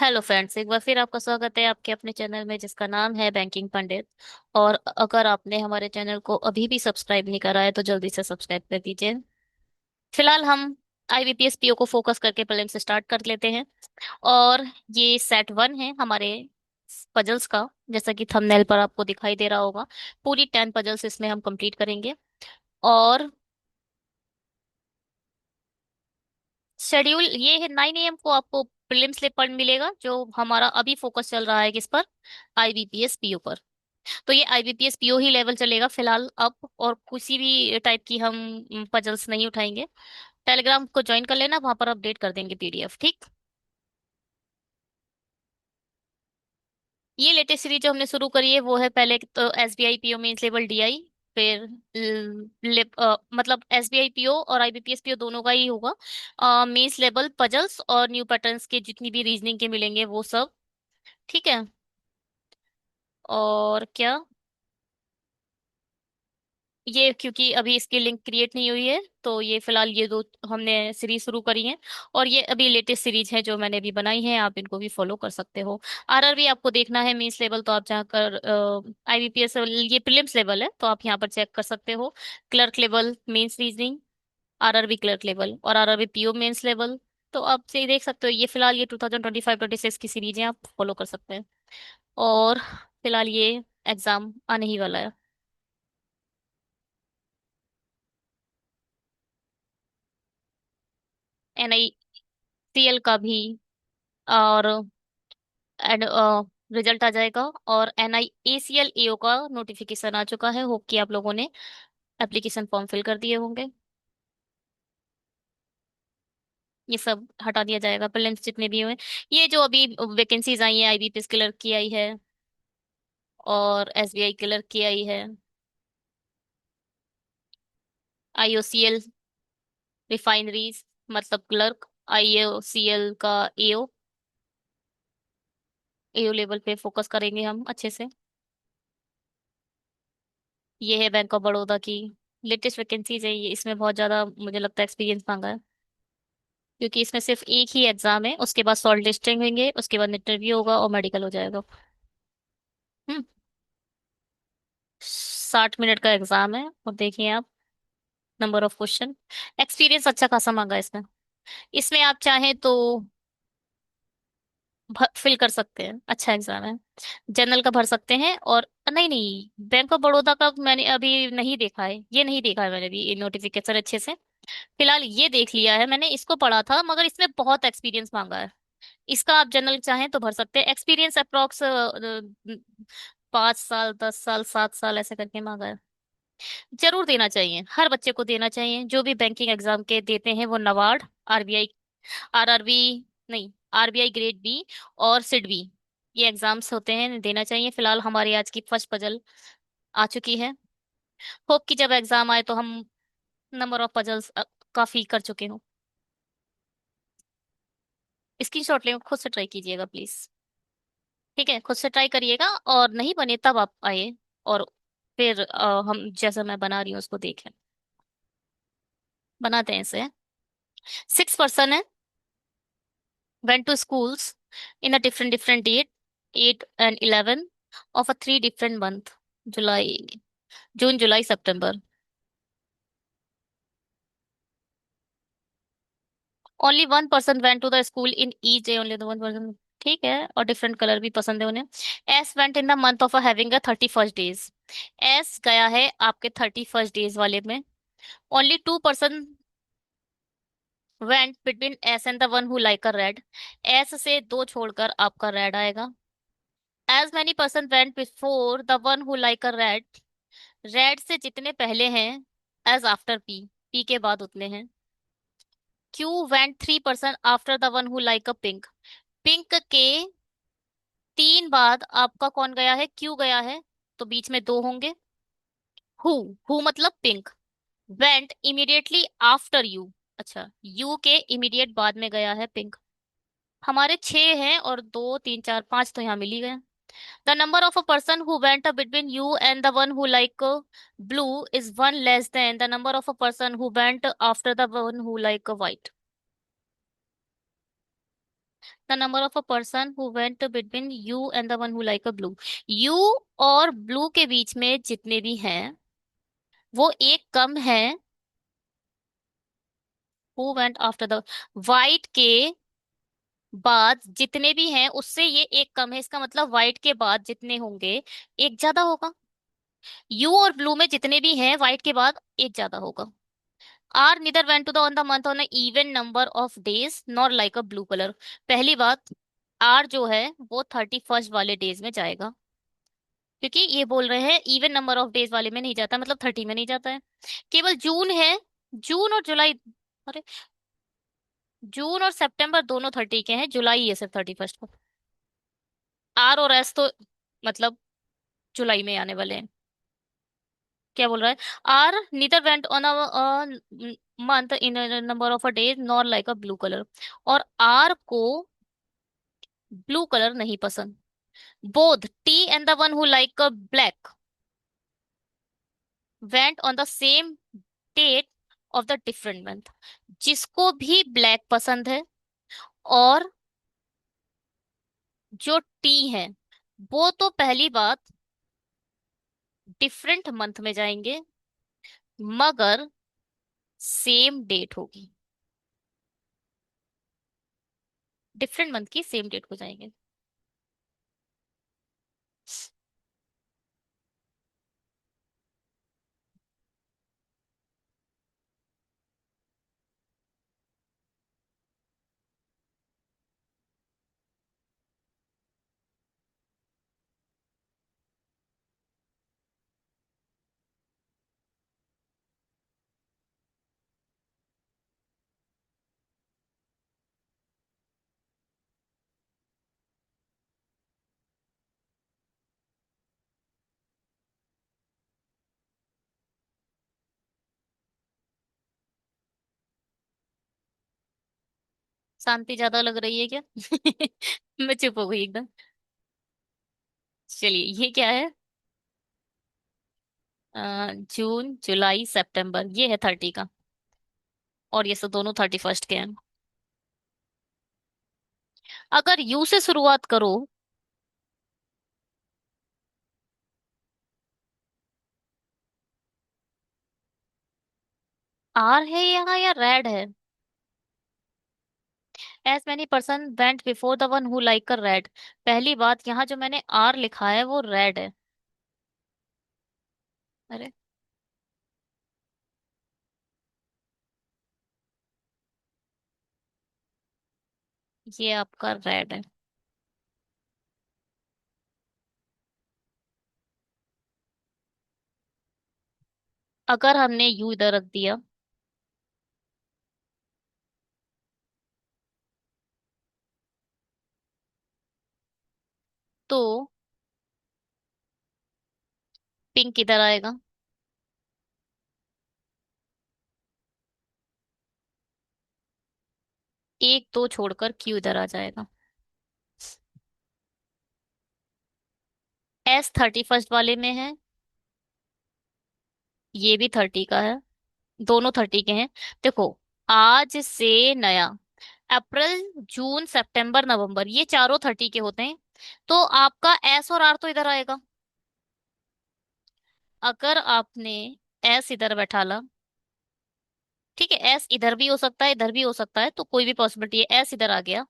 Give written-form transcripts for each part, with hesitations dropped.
Hello friends, एक बार फिर आपका स्वागत है आपके अपने चैनल में जिसका नाम है बैंकिंग पंडित। और अगर आपने हमारे चैनल को अभी भी सब्सक्राइब नहीं करा है तो जल्दी से सब्सक्राइब कर दीजिए। फिलहाल हम आईबीपीएस पीओ को फोकस करके प्रीलिम्स से स्टार्ट कर लेते हैं। और ये सेट वन है हमारे पजल्स का। जैसा कि थंबनेल पर आपको दिखाई दे रहा होगा, पूरी 10 पजल्स इसमें हम कंप्लीट करेंगे। और शेड्यूल ये है, 9 AM को आपको प्रीलिम्स पेपर मिलेगा, जो हमारा अभी फोकस चल रहा है किस पर, आईबीपीएस पीओ पर। तो ये आईबीपीएस पीओ ही लेवल चलेगा फिलहाल अब, और किसी भी टाइप की हम पजल्स नहीं उठाएंगे। टेलीग्राम को ज्वाइन कर लेना, वहां पर अपडेट कर देंगे पीडीएफ, ठीक। ये लेटेस्ट सीरीज जो हमने शुरू करी है वो है, पहले तो SBI PO mains level DI. फिर मतलब एसबीआई पीओ और आईबीपीएस पीओ दोनों का ही होगा। मेंस लेवल पजल्स और न्यू पैटर्न्स के जितनी भी रीजनिंग के मिलेंगे वो सब, ठीक है। और क्या, ये क्योंकि अभी इसकी लिंक क्रिएट नहीं हुई है तो ये फिलहाल ये दो हमने सीरीज शुरू करी है। और ये अभी लेटेस्ट सीरीज है जो मैंने अभी बनाई है, आप इनको भी फॉलो कर सकते हो। आरआरबी आपको देखना है मेंस लेवल, तो आप जाकर आईबीपीएस ये प्रीलिम्स लेवल है तो आप यहाँ पर चेक कर सकते हो। Clerk level mains reasoning, RRB clerk level और आरआरबी पीओ मेंस लेवल। तो आप से देख सकते हो, ये फिलहाल ये 2025-26 की सीरीज है, आप फॉलो कर सकते हैं। और फिलहाल ये एग्जाम आने ही वाला है। एनआईसीएल का भी, और रिजल्ट आ जाएगा। और एनआईएसीएल एओ का नोटिफिकेशन आ चुका है, होप कि आप लोगों ने एप्लीकेशन फॉर्म फिल कर दिए होंगे। ये सब हटा दिया जाएगा, प्रीलिम्स जितने भी हुए। ये जो अभी वैकेंसीज आई है, आईबीपीएस क्लर्क की आई है और एसबीआई क्लर्क की आई है, आईओसीएल रिफाइनरीज मतलब क्लर्क, आईओसीएल का एओ, एओ लेवल पे फोकस करेंगे हम अच्छे से। ये है बैंक ऑफ बड़ौदा की लेटेस्ट वैकेंसीज है, ये इसमें बहुत ज्यादा मुझे लगता है एक्सपीरियंस मांगा है, क्योंकि इसमें सिर्फ एक ही एग्जाम है, उसके बाद शॉर्ट लिस्टिंग होंगे, उसके बाद इंटरव्यू होगा और मेडिकल हो जाएगा। 60 मिनट का एग्जाम है, और देखिए आप, नंबर ऑफ क्वेश्चन, एक्सपीरियंस अच्छा खासा मांगा है इसमें। इसमें आप चाहें तो फिल कर सकते हैं, अच्छा एग्जाम है। जनरल का भर सकते हैं, और नहीं नहीं, बैंक ऑफ बड़ौदा का मैंने अभी नहीं देखा है, ये नहीं देखा है मैंने अभी ये नोटिफिकेशन अच्छे से। फिलहाल ये देख लिया है मैंने, इसको पढ़ा था, मगर इसमें बहुत एक्सपीरियंस मांगा है। इसका आप जनरल चाहें तो भर सकते हैं, एक्सपीरियंस अप्रोक्स 5 साल, 10 साल, 7 साल ऐसे करके मांगा है। जरूर देना चाहिए, हर बच्चे को देना चाहिए जो भी बैंकिंग एग्जाम के देते हैं, वो नवार्ड, आरबीआई, आरआरबी, नहीं, आरबीआई ग्रेड बी और सिडबी, ये एग्जाम्स होते हैं, देना चाहिए। फिलहाल हमारी आज की फर्स्ट पजल आ चुकी है। होप कि जब एग्जाम आए तो हम नंबर ऑफ पजल्स काफी कर चुके हो। स्क्रीनशॉट लेकर खुद से ट्राई कीजिएगा प्लीज, ठीक है, खुद से ट्राई करिएगा, और नहीं बने तब आप आए, और फिर हम जैसा मैं बना रही हूँ उसको देखें। बनाते हैं इसे। 6 person है, went to schools in a different date, 8 and 11 of a 3 different month, July, June, July, September. Only one person went to the school in each day, only the one person, ठीक है, और different colour भी पसंद है उन्हें। S went in the month of having a 31st days, S गया है आपके 31st डेज वाले में। Only 2 person went between S and the one who like a red, S से दो छोड़कर आपका रेड आएगा। As many person went before the one who like a red, red से जितने पहले हैं, एज आफ्टर पी, पी के बाद उतने हैं। Q went 3 person after the one who like a pink, pink के 3 बाद आपका कौन गया है, क्यू गया है, तो बीच में दो होंगे। हु, हु मतलब pink, went immediately after you, अच्छा, यू के इमीडिएट बाद में गया है पिंक। हमारे 6 हैं, और 2, 3, 4, 5 तो यहाँ मिल ही गए। The number of a person who went between you and the one who like blue is one less than the number of a person who went after the one who like white. The number of a person who went between you and the one who like a blue. You और blue के बीच में जितने भी हैं वो एक कम है। Who went after the white के बाद जितने भी हैं उससे ये एक कम है, इसका मतलब वाइट के बाद जितने होंगे एक ज्यादा होगा। यू और ब्लू में जितने भी हैं वाइट के बाद एक ज्यादा होगा। Or neither went to the on the month on even number of days nor like a blue colour. पहली बात, आर जो है वो 31st वाले डेज में जाएगा, क्योंकि ये बोल रहे हैं इवन नंबर ऑफ डेज वाले में नहीं जाता, मतलब 30 में नहीं जाता है। केवल जून है, जून और जुलाई, अरे जून और सितंबर दोनों 30 के हैं, जुलाई है सिर्फ 31st को। आर और एस तो मतलब जुलाई में आने वाले हैं। क्या बोल रहा है? R neither went on a month in number of a days nor like a blue colour. और आर को ब्लू कलर नहीं पसंद। Both T and the one who like a black went on the same date of the different month. जिसको भी black पसंद है और जो टी है वो तो पहली बात डिफरेंट मंथ में जाएंगे, मगर सेम डेट होगी। डिफरेंट मंथ की सेम डेट को जाएंगे। शांति ज्यादा लग रही है क्या? मैं चुप हो गई एकदम। चलिए, ये क्या है? जून जुलाई सितंबर, ये है 30 का। और ये सब दोनों 31st के हैं। अगर यू से शुरुआत करो। आर है यहाँ या रेड है? As many person went before the one who like a red. पहली बात, यहाँ जो मैंने आर लिखा है वो रेड है। अरे, ये आपका रेड है। अगर हमने यू इधर रख दिया तो पिंक इधर आएगा। एक दो छोड़कर क्यू इधर आ जाएगा। एस 31st वाले में है, ये भी 30 का है, दोनों 30 के हैं। देखो, आज से नया अप्रैल जून सितंबर नवंबर ये चारों 30 के होते हैं, तो आपका एस और आर तो इधर आएगा। अगर आपने एस इधर बैठा ला, ठीक है, एस इधर भी हो सकता है इधर भी हो सकता है, तो कोई भी पॉसिबिलिटी है, एस इधर आ गया।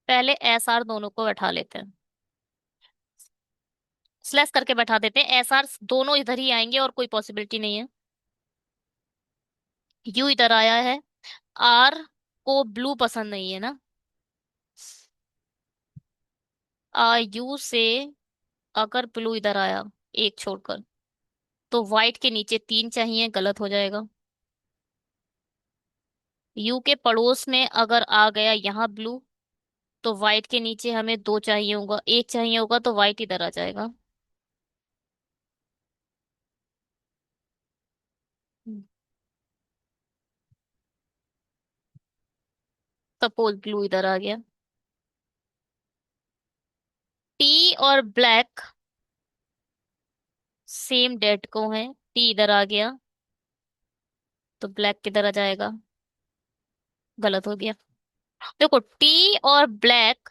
पहले एस आर दोनों को बैठा लेते हैं, स्लेस करके बैठा देते हैं, एस आर दोनों इधर ही आएंगे और कोई पॉसिबिलिटी नहीं है। यू इधर आया है, आर को ब्लू पसंद नहीं है ना। यू से अगर ब्लू इधर आया एक छोड़कर, तो व्हाइट के नीचे 3 चाहिए, गलत हो जाएगा। यू के पड़ोस में अगर आ गया यहाँ ब्लू, तो व्हाइट के नीचे हमें 2 चाहिए होगा, एक चाहिए होगा, तो व्हाइट इधर आ जाएगा। सपोज ब्लू इधर आ गया। टी और ब्लैक सेम डेट को है, टी इधर आ गया, तो ब्लैक किधर आ जाएगा? गलत हो गया। देखो, टी और ब्लैक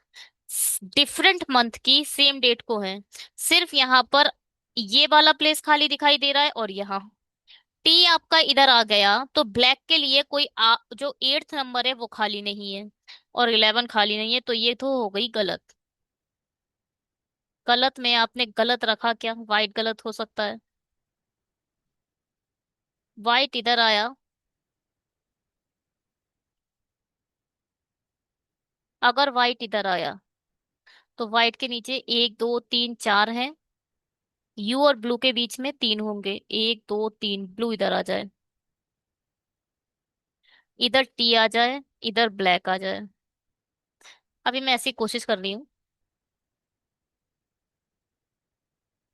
डिफरेंट मंथ की सेम डेट को है। सिर्फ यहाँ पर ये वाला प्लेस खाली दिखाई दे रहा है, और यहाँ टी आपका इधर आ गया, तो ब्लैक के लिए कोई जो 8th नंबर है वो खाली नहीं है, और 11 खाली नहीं है, तो ये तो हो गई गलत। गलत में आपने गलत रखा क्या? वाइट गलत हो सकता है। वाइट इधर आया। अगर वाइट इधर आया तो वाइट के नीचे 1 2 3 4 है। यू और ब्लू के बीच में 3 होंगे। 1 2 3, ब्लू इधर आ जाए, इधर टी आ जाए, इधर ब्लैक आ जाए। अभी मैं ऐसी कोशिश कर रही हूँ।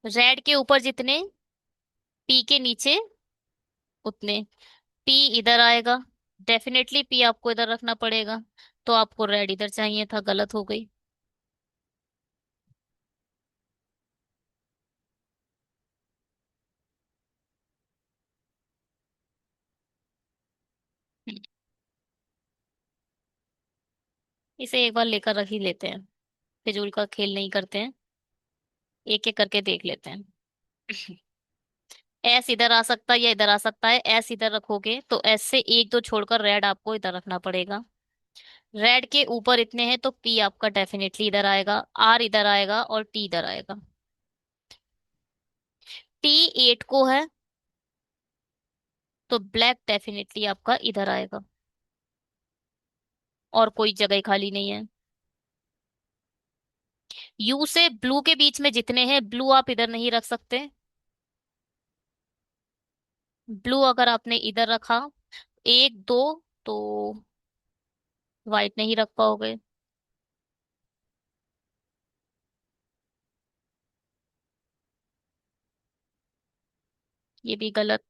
रेड के ऊपर जितने, पी के नीचे उतने। पी इधर आएगा, डेफिनेटली पी आपको इधर रखना पड़ेगा। तो आपको रेड इधर चाहिए था, गलत हो गई। इसे एक बार लेकर रख ही लेते हैं। फिजूल का खेल नहीं करते हैं, एक एक करके देख लेते हैं। एस इधर आ सकता है या इधर आ सकता है। एस इधर रखोगे तो एस से 1 2 छोड़कर रेड आपको इधर रखना पड़ेगा। रेड के ऊपर इतने हैं, तो पी आपका डेफिनेटली इधर आएगा, आर इधर आएगा, और टी इधर आएगा। टी 8 को है, तो ब्लैक डेफिनेटली आपका इधर आएगा, और कोई जगह खाली नहीं है। यू से ब्लू के बीच में जितने हैं, ब्लू आप इधर नहीं रख सकते। ब्लू अगर आपने इधर रखा 1 2, तो व्हाइट नहीं रख पाओगे। ये भी गलत।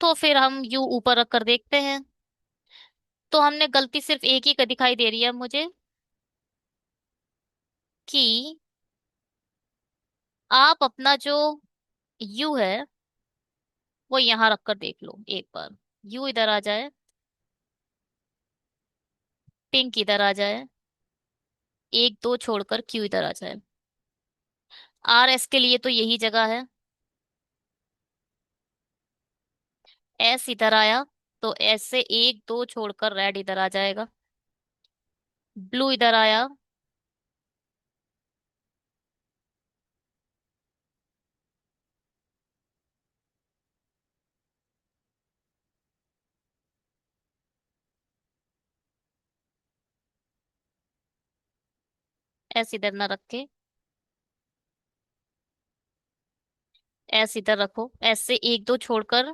तो फिर हम यू ऊपर रख कर देखते हैं। तो हमने गलती सिर्फ एक ही का दिखाई दे रही है मुझे, कि आप अपना जो यू है वो यहाँ रख कर देख लो एक बार। यू इधर आ जाए, पिंक इधर आ जाए, 1 2 छोड़कर क्यू इधर आ जाए। आर एस के लिए तो यही जगह है। एस इधर आया, तो एस से 1 2 छोड़कर रेड इधर आ जाएगा। ब्लू इधर आया। एस इधर ना रखे, एस इधर रखो। एस से 1 2 छोड़कर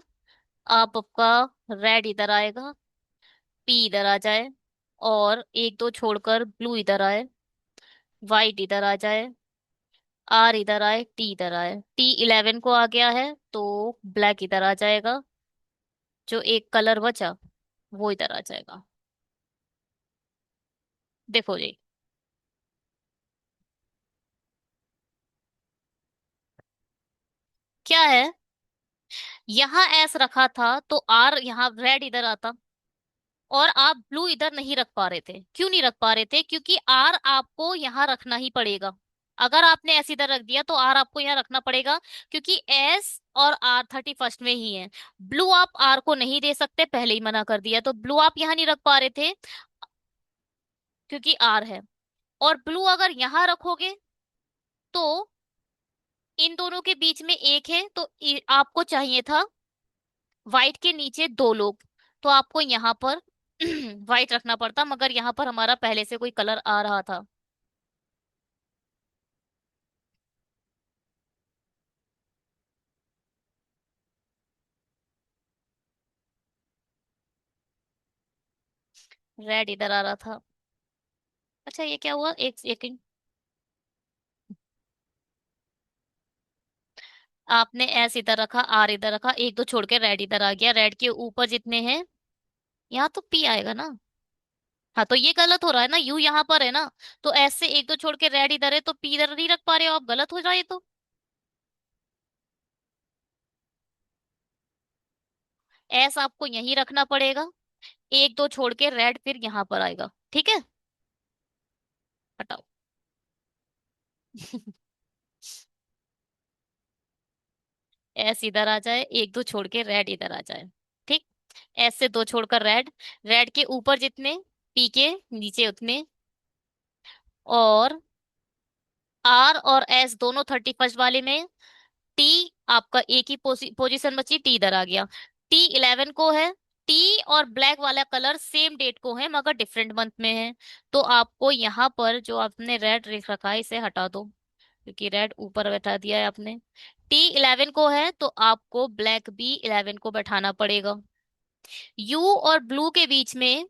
आप आपका रेड इधर आएगा, पी इधर आ जाए, और 1 2 छोड़कर ब्लू इधर आए, वाइट इधर आ जाए, आर इधर आए, टी इधर आए। टी 11 को आ गया है, तो ब्लैक इधर आ जाएगा। जो एक कलर बचा वो इधर आ जाएगा। देखो जी। क्या है, यहाँ एस रखा था तो आर यहाँ रेड इधर आता, और आप ब्लू इधर नहीं रख पा रहे थे। क्यों नहीं रख पा रहे थे? क्योंकि आर आपको यहाँ रखना ही पड़ेगा। अगर आपने एस इधर रख दिया तो आर आपको यहाँ रखना पड़ेगा, क्योंकि एस और आर 31st में ही है। ब्लू आप आर को नहीं दे सकते, पहले ही मना कर दिया, तो ब्लू आप यहाँ नहीं रख पा रहे थे क्योंकि आर है। और ब्लू अगर यहाँ रखोगे तो इन दोनों के बीच में एक है, तो आपको चाहिए था व्हाइट के नीचे 2 लोग, तो आपको यहाँ पर व्हाइट रखना पड़ता, मगर यहाँ पर हमारा पहले से कोई कलर आ रहा था। रेड इधर आ रहा था। अच्छा, ये क्या हुआ? एक सेकंड। आपने एस इधर रखा, आर इधर रखा, 1 2 छोड़ के रेड इधर आ गया। रेड के ऊपर जितने हैं, यहाँ तो पी आएगा ना। हाँ तो ये गलत हो रहा है ना, यू यहाँ पर है ना, तो एस से एक दो छोड़ के रेड इधर है, तो पी इधर नहीं रख पा रहे हो आप, गलत हो जाए तो। एस आपको यहीं रखना पड़ेगा, एक दो छोड़ के रेड फिर यहाँ पर आएगा, ठीक है। हटाओ। एस इधर आ जाए, एक दो छोड़ के रेड इधर आ जाए, ठीक। एस से दो छोड़कर रेड, रेड के ऊपर जितने, पी के नीचे उतने, और आर और एस दोनों 31st वाले में, टी आपका एक ही पोजीशन बची, टी इधर आ गया। टी 11 को है, टी और ब्लैक वाला कलर सेम डेट को है मगर डिफरेंट मंथ में है, तो आपको यहाँ पर जो आपने रेड लिख रखा है इसे हटा दो, क्योंकि रेड ऊपर बैठा दिया है आपने। टी 11 को है तो आपको ब्लैक भी 11 को बैठाना पड़ेगा। यू और ब्लू के बीच में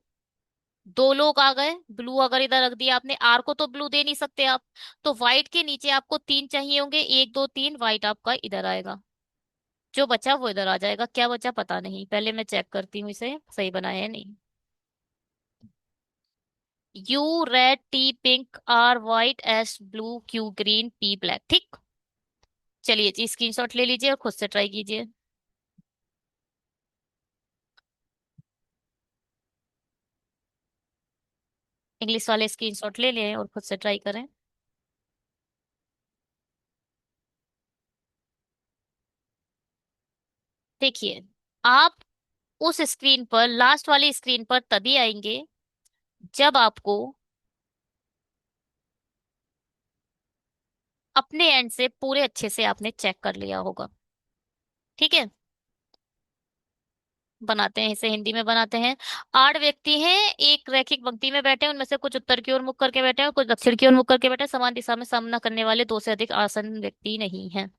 दो लोग आ गए, ब्लू अगर इधर रख दिया आपने, आर को तो ब्लू दे नहीं सकते आप, तो व्हाइट के नीचे आपको तीन चाहिए होंगे, एक दो तीन, व्हाइट आपका इधर आएगा, जो बचा वो इधर आ जाएगा। क्या बचा पता नहीं, पहले मैं चेक करती हूँ इसे सही बनाया है नहीं। U red, T pink, R white, S blue, Q green, P black, ठीक। चलिए जी स्क्रीनशॉट ले लीजिए और खुद से ट्राई कीजिए। इंग्लिश वाले स्क्रीनशॉट ले लें और खुद से ट्राई करें। देखिए, आप उस स्क्रीन पर, लास्ट वाली स्क्रीन पर तभी आएंगे जब आपको अपने एंड से पूरे अच्छे से आपने चेक कर लिया होगा, ठीक है। बनाते हैं इसे, हिंदी में बनाते हैं। 8 व्यक्ति हैं, एक रैखिक पंक्ति में बैठे हैं, उनमें से कुछ उत्तर की ओर मुख करके बैठे हैं और कुछ दक्षिण की ओर मुख करके बैठे हैं। समान दिशा में सामना करने वाले दो से अधिक आसन व्यक्ति नहीं हैं।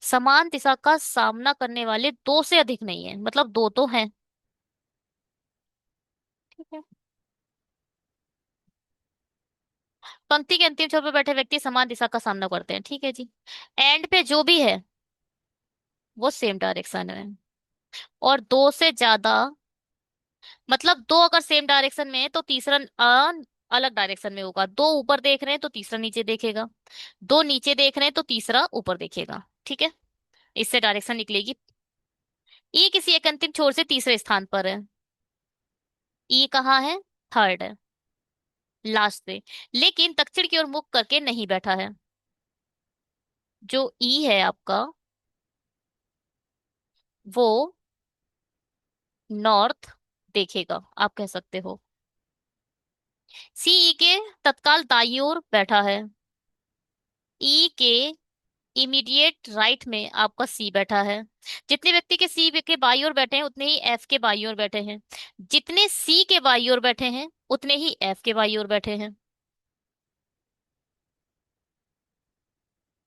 समान दिशा का सामना करने वाले दो से अधिक नहीं है, मतलब दो तो हैं, ठीक है। पंक्ति के अंतिम छोर पर बैठे व्यक्ति समान दिशा का सामना करते हैं, ठीक है जी। एंड पे जो भी है वो सेम डायरेक्शन में, और दो से ज्यादा, मतलब दो अगर सेम डायरेक्शन में है तो तीसरा अलग डायरेक्शन में होगा। दो ऊपर देख रहे हैं तो तीसरा नीचे देखेगा, दो नीचे देख रहे हैं तो तीसरा ऊपर देखेगा, ठीक है। इससे डायरेक्शन निकलेगी। ई किसी एक अंतिम छोर से तीसरे स्थान पर है, ई कहाँ है, थर्ड है, लास्ट पे, लेकिन दक्षिण की ओर मुख करके नहीं बैठा है। जो ई है आपका वो नॉर्थ देखेगा, आप कह सकते हो। सीई के तत्काल दाईं ओर बैठा है, ई के इमीडिएट राइट में आपका सी बैठा है। जितने व्यक्ति के सी के बाई ओर बैठे हैं उतने ही एफ के बाई ओर बैठे हैं, जितने सी के बाई ओर बैठे हैं उतने ही एफ के बाई ओर बैठे हैं।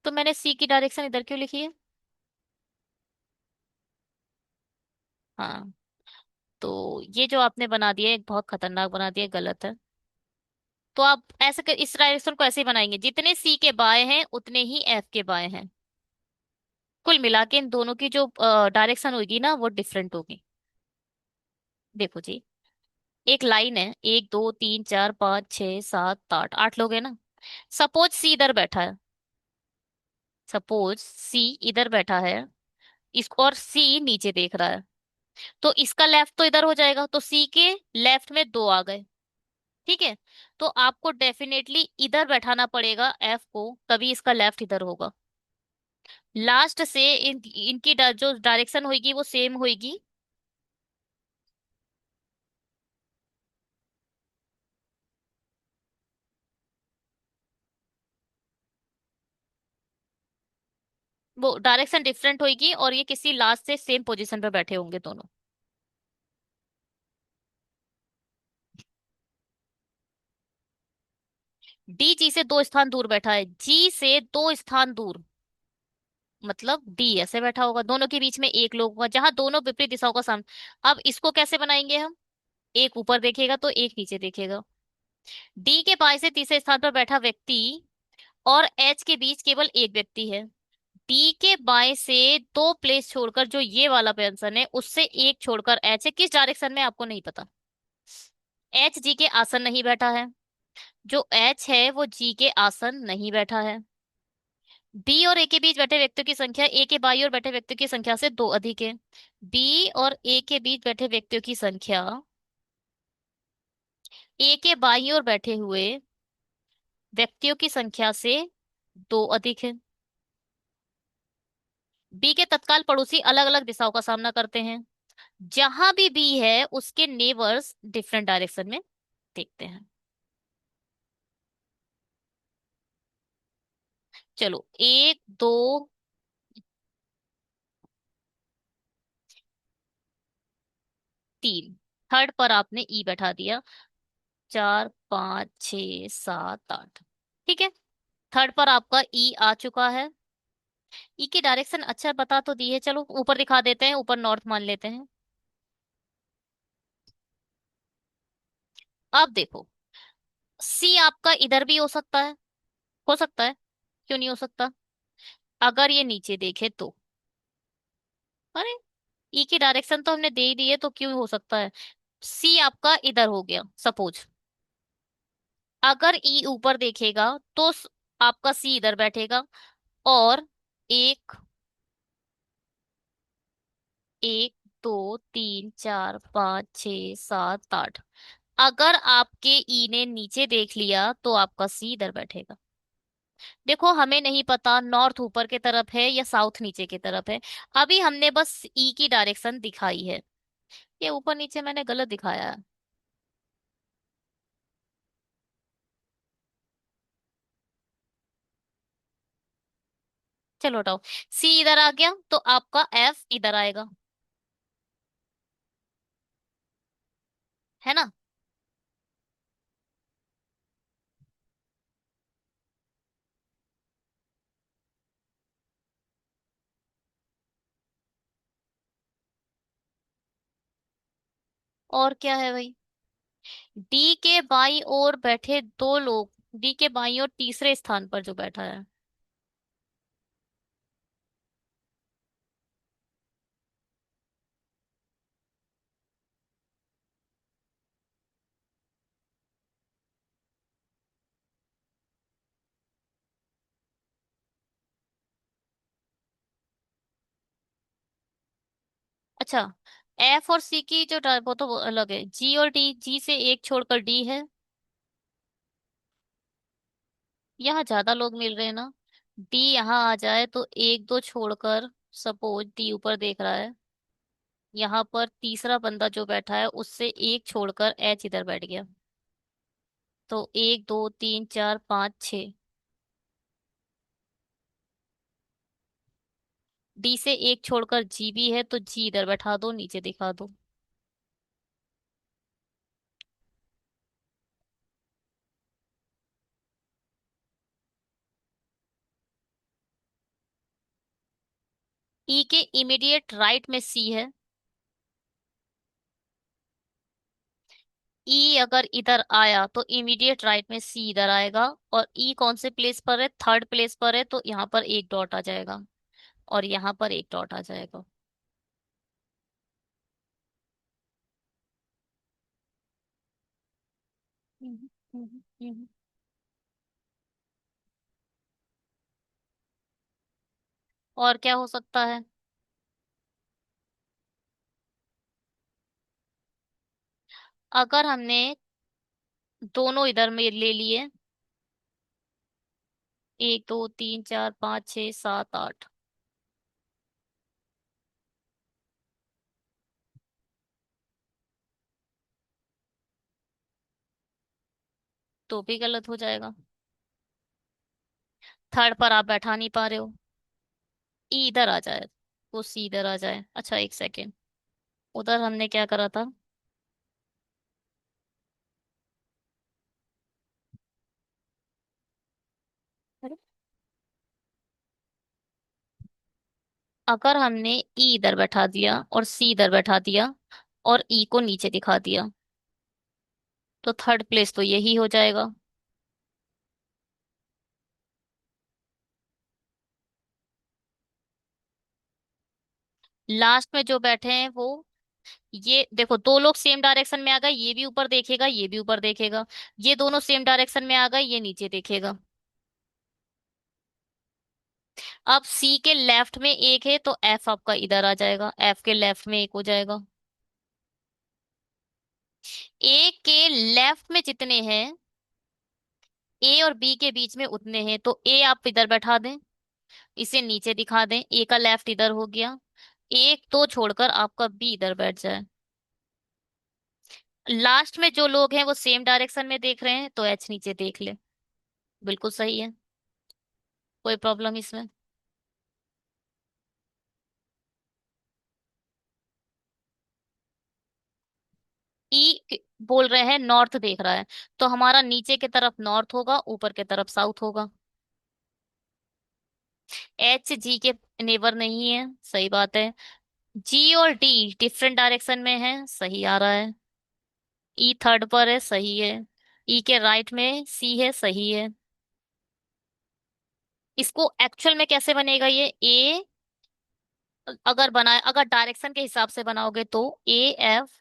तो मैंने सी की डायरेक्शन इधर क्यों लिखी है? हाँ, तो ये जो आपने बना दिया है बहुत खतरनाक बना दिया है, गलत है। तो आप ऐसे इस डायरेक्शन को ऐसे ही बनाएंगे, जितने सी के बाएं हैं उतने ही एफ के बाएं हैं। कुल मिला के इन दोनों की जो डायरेक्शन होगी ना वो डिफरेंट होगी। देखो जी, एक लाइन है, एक दो तीन चार पाँच छह सात आठ, 8 लोग हैं ना। सपोज सी इधर बैठा है, सपोज सी इधर बैठा है, इसको और सी नीचे देख रहा है, तो इसका लेफ्ट तो इधर हो जाएगा, तो सी के लेफ्ट में दो आ गए, ठीक है। तो आपको डेफिनेटली इधर बैठाना पड़ेगा एफ को, तभी इसका लेफ्ट इधर होगा। लास्ट से इनकी जो डायरेक्शन होगी वो सेम होगी। वो डायरेक्शन डिफरेंट होगी और ये किसी लास्ट से सेम पोजीशन पे बैठे होंगे दोनों। डी जी से 2 स्थान दूर बैठा है, जी से 2 स्थान दूर, मतलब डी ऐसे बैठा होगा, दोनों के बीच में एक लोग होगा जहां दोनों विपरीत दिशाओं का सामना। अब इसको कैसे बनाएंगे हम, एक ऊपर देखेगा तो एक नीचे देखेगा। डी के बाएं से तीसरे स्थान पर बैठा व्यक्ति और एच के बीच केवल एक व्यक्ति है। डी के बाएं से दो प्लेस छोड़कर, जो ये वाला पेंशन है उससे एक छोड़कर एच है, किस डायरेक्शन में आपको नहीं पता। एच जी के आसन नहीं बैठा है। जो एच है वो जी के आसन नहीं बैठा है। बी और ए के बीच बैठे व्यक्तियों की संख्या ए के बाई और बैठे व्यक्तियों की संख्या से दो अधिक है। बी और ए के बीच बैठे व्यक्तियों की संख्या ए के बाई और बैठे हुए व्यक्तियों की संख्या से दो अधिक है। बी के तत्काल पड़ोसी अलग अलग दिशाओं का सामना करते हैं। जहां भी बी है उसके नेबर्स डिफरेंट डायरेक्शन में देखते हैं। चलो, एक दो तीन, थर्ड पर आपने ई बैठा दिया। चार पाँच छ सात आठ। ठीक है, थर्ड पर आपका ई आ चुका है। ई की डायरेक्शन अच्छा बता तो दी है, चलो ऊपर दिखा देते हैं, ऊपर नॉर्थ मान लेते हैं। अब देखो, सी आपका इधर भी हो सकता है। हो सकता है, क्यों नहीं हो सकता? अगर ये नीचे देखे तो, अरे ई की डायरेक्शन तो हमने दे ही दी है, तो क्यों हो सकता है? सी आपका इधर हो गया सपोज। अगर ई ऊपर देखेगा तो आपका सी इधर बैठेगा। और एक, एक दो तीन चार पाँच छ सात आठ, अगर आपके ई ने नीचे देख लिया तो आपका सी इधर बैठेगा। देखो, हमें नहीं पता नॉर्थ ऊपर की तरफ है या साउथ नीचे की तरफ है। अभी हमने बस ई की डायरेक्शन दिखाई है। ये ऊपर नीचे मैंने गलत दिखाया है। चलो हटाओ। सी इधर आ गया तो आपका एफ इधर आएगा, है ना? और क्या है भाई? डी के बाई ओर बैठे दो लोग, डी के बाई ओर तीसरे स्थान पर जो बैठा है। अच्छा, एफ और सी की जो वो तो वो अलग है। जी और डी, जी से एक छोड़कर डी है। यहाँ ज्यादा लोग मिल रहे हैं ना। डी यहाँ आ जाए तो एक दो छोड़कर, सपोज डी ऊपर देख रहा है, यहाँ पर तीसरा बंदा जो बैठा है उससे एक छोड़कर एच इधर बैठ गया। तो एक दो तीन चार पाँच छ, डी से एक छोड़कर जी भी है तो जी इधर बैठा दो, नीचे दिखा दो। ई के इमीडिएट राइट में सी है। ई अगर इधर आया तो इमीडिएट राइट में सी इधर आएगा। और ई कौन से प्लेस पर है? थर्ड प्लेस पर है, तो यहाँ पर एक डॉट आ जाएगा और यहाँ पर एक डॉट आ जाएगा। हम्म, हम्म, हम्म। और क्या हो सकता है? अगर हमने दोनों इधर में ले लिए, एक दो तीन चार पाँच छ सात आठ, तो भी गलत हो जाएगा। थर्ड पर आप बैठा नहीं पा रहे हो। ई इधर आ जाए, वो सी इधर आ जाए। अच्छा, एक सेकेंड, उधर हमने क्या करा था? अरे, अगर हमने ई इधर बैठा दिया और सी इधर बैठा दिया और ई को नीचे दिखा दिया, तो थर्ड प्लेस तो यही हो जाएगा। लास्ट में जो बैठे हैं वो ये देखो, दो लोग सेम डायरेक्शन में आ गए, ये भी ऊपर देखेगा, ये भी ऊपर देखेगा। ये दोनों सेम डायरेक्शन में आ गए, ये नीचे देखेगा। अब सी के लेफ्ट में एक है तो एफ आपका इधर आ जाएगा, एफ के लेफ्ट में एक हो जाएगा। ए के लेफ्ट में जितने हैं, ए और बी के बीच में उतने हैं, तो ए आप इधर बैठा दें, इसे नीचे दिखा दें, ए का लेफ्ट इधर हो गया। एक दो छोड़कर आपका बी इधर बैठ जाए। लास्ट में जो लोग हैं वो सेम डायरेक्शन में देख रहे हैं, तो एच नीचे देख ले। बिल्कुल सही है, कोई प्रॉब्लम इसमें? ई बोल रहे हैं नॉर्थ देख रहा है, तो हमारा नीचे की तरफ नॉर्थ होगा, ऊपर की तरफ साउथ होगा। एच जी के नेबर नहीं है, सही बात है। जी और डी डिफरेंट डायरेक्शन में है, सही आ रहा है। ई थर्ड पर है, सही है। ई के राइट में सी है, सही है। इसको एक्चुअल में कैसे बनेगा ये ए? अगर बनाए, अगर डायरेक्शन के हिसाब से बनाओगे तो A F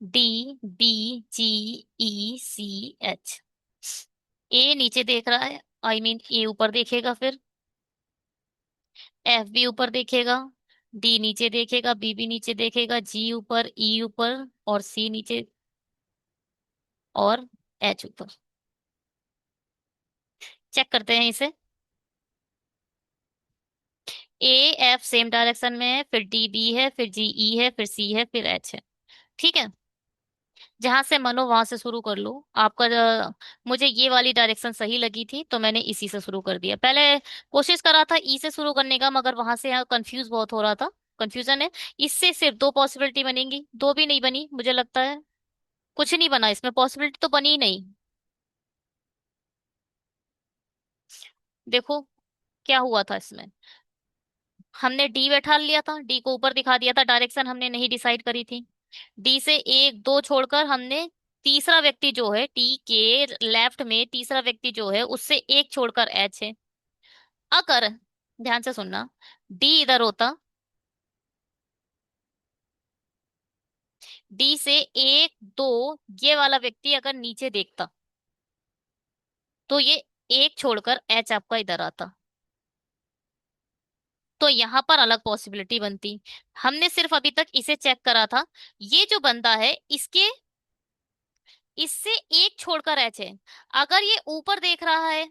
D B G E C H. A नीचे देख रहा है, आई मीन ए ऊपर देखेगा, फिर एफ भी ऊपर देखेगा, डी नीचे देखेगा, बी भी नीचे देखेगा, जी ऊपर, ई ऊपर और सी नीचे और एच ऊपर। चेक करते हैं इसे। ए एफ सेम डायरेक्शन में है, फिर डी बी है, फिर जी ई है, फिर सी है, फिर एच है। ठीक है, जहां से मनो वहां से शुरू कर लो। आपका मुझे ये वाली डायरेक्शन सही लगी थी तो मैंने इसी से शुरू कर दिया। पहले कोशिश करा था ई से शुरू करने का, मगर वहां से यहाँ कंफ्यूज बहुत हो रहा था। कंफ्यूजन है। इससे सिर्फ दो पॉसिबिलिटी बनेंगी, दो भी नहीं बनी मुझे लगता है। कुछ नहीं बना इसमें, पॉसिबिलिटी तो बनी ही नहीं। देखो क्या हुआ था इसमें। हमने डी बैठा लिया था, डी को ऊपर दिखा दिया था, डायरेक्शन हमने नहीं डिसाइड करी थी। डी से एक दो छोड़कर हमने तीसरा व्यक्ति जो है, टी के लेफ्ट में तीसरा व्यक्ति जो है उससे एक छोड़कर एच है। अगर ध्यान से सुनना, डी इधर होता, डी से एक दो, ये वाला व्यक्ति अगर नीचे देखता तो ये एक छोड़कर एच आपका इधर आता, तो यहां पर अलग पॉसिबिलिटी बनती। हमने सिर्फ अभी तक इसे चेक करा था। ये जो बंदा है इसके, इससे एक छोड़कर एच है। अगर ये ऊपर देख रहा है,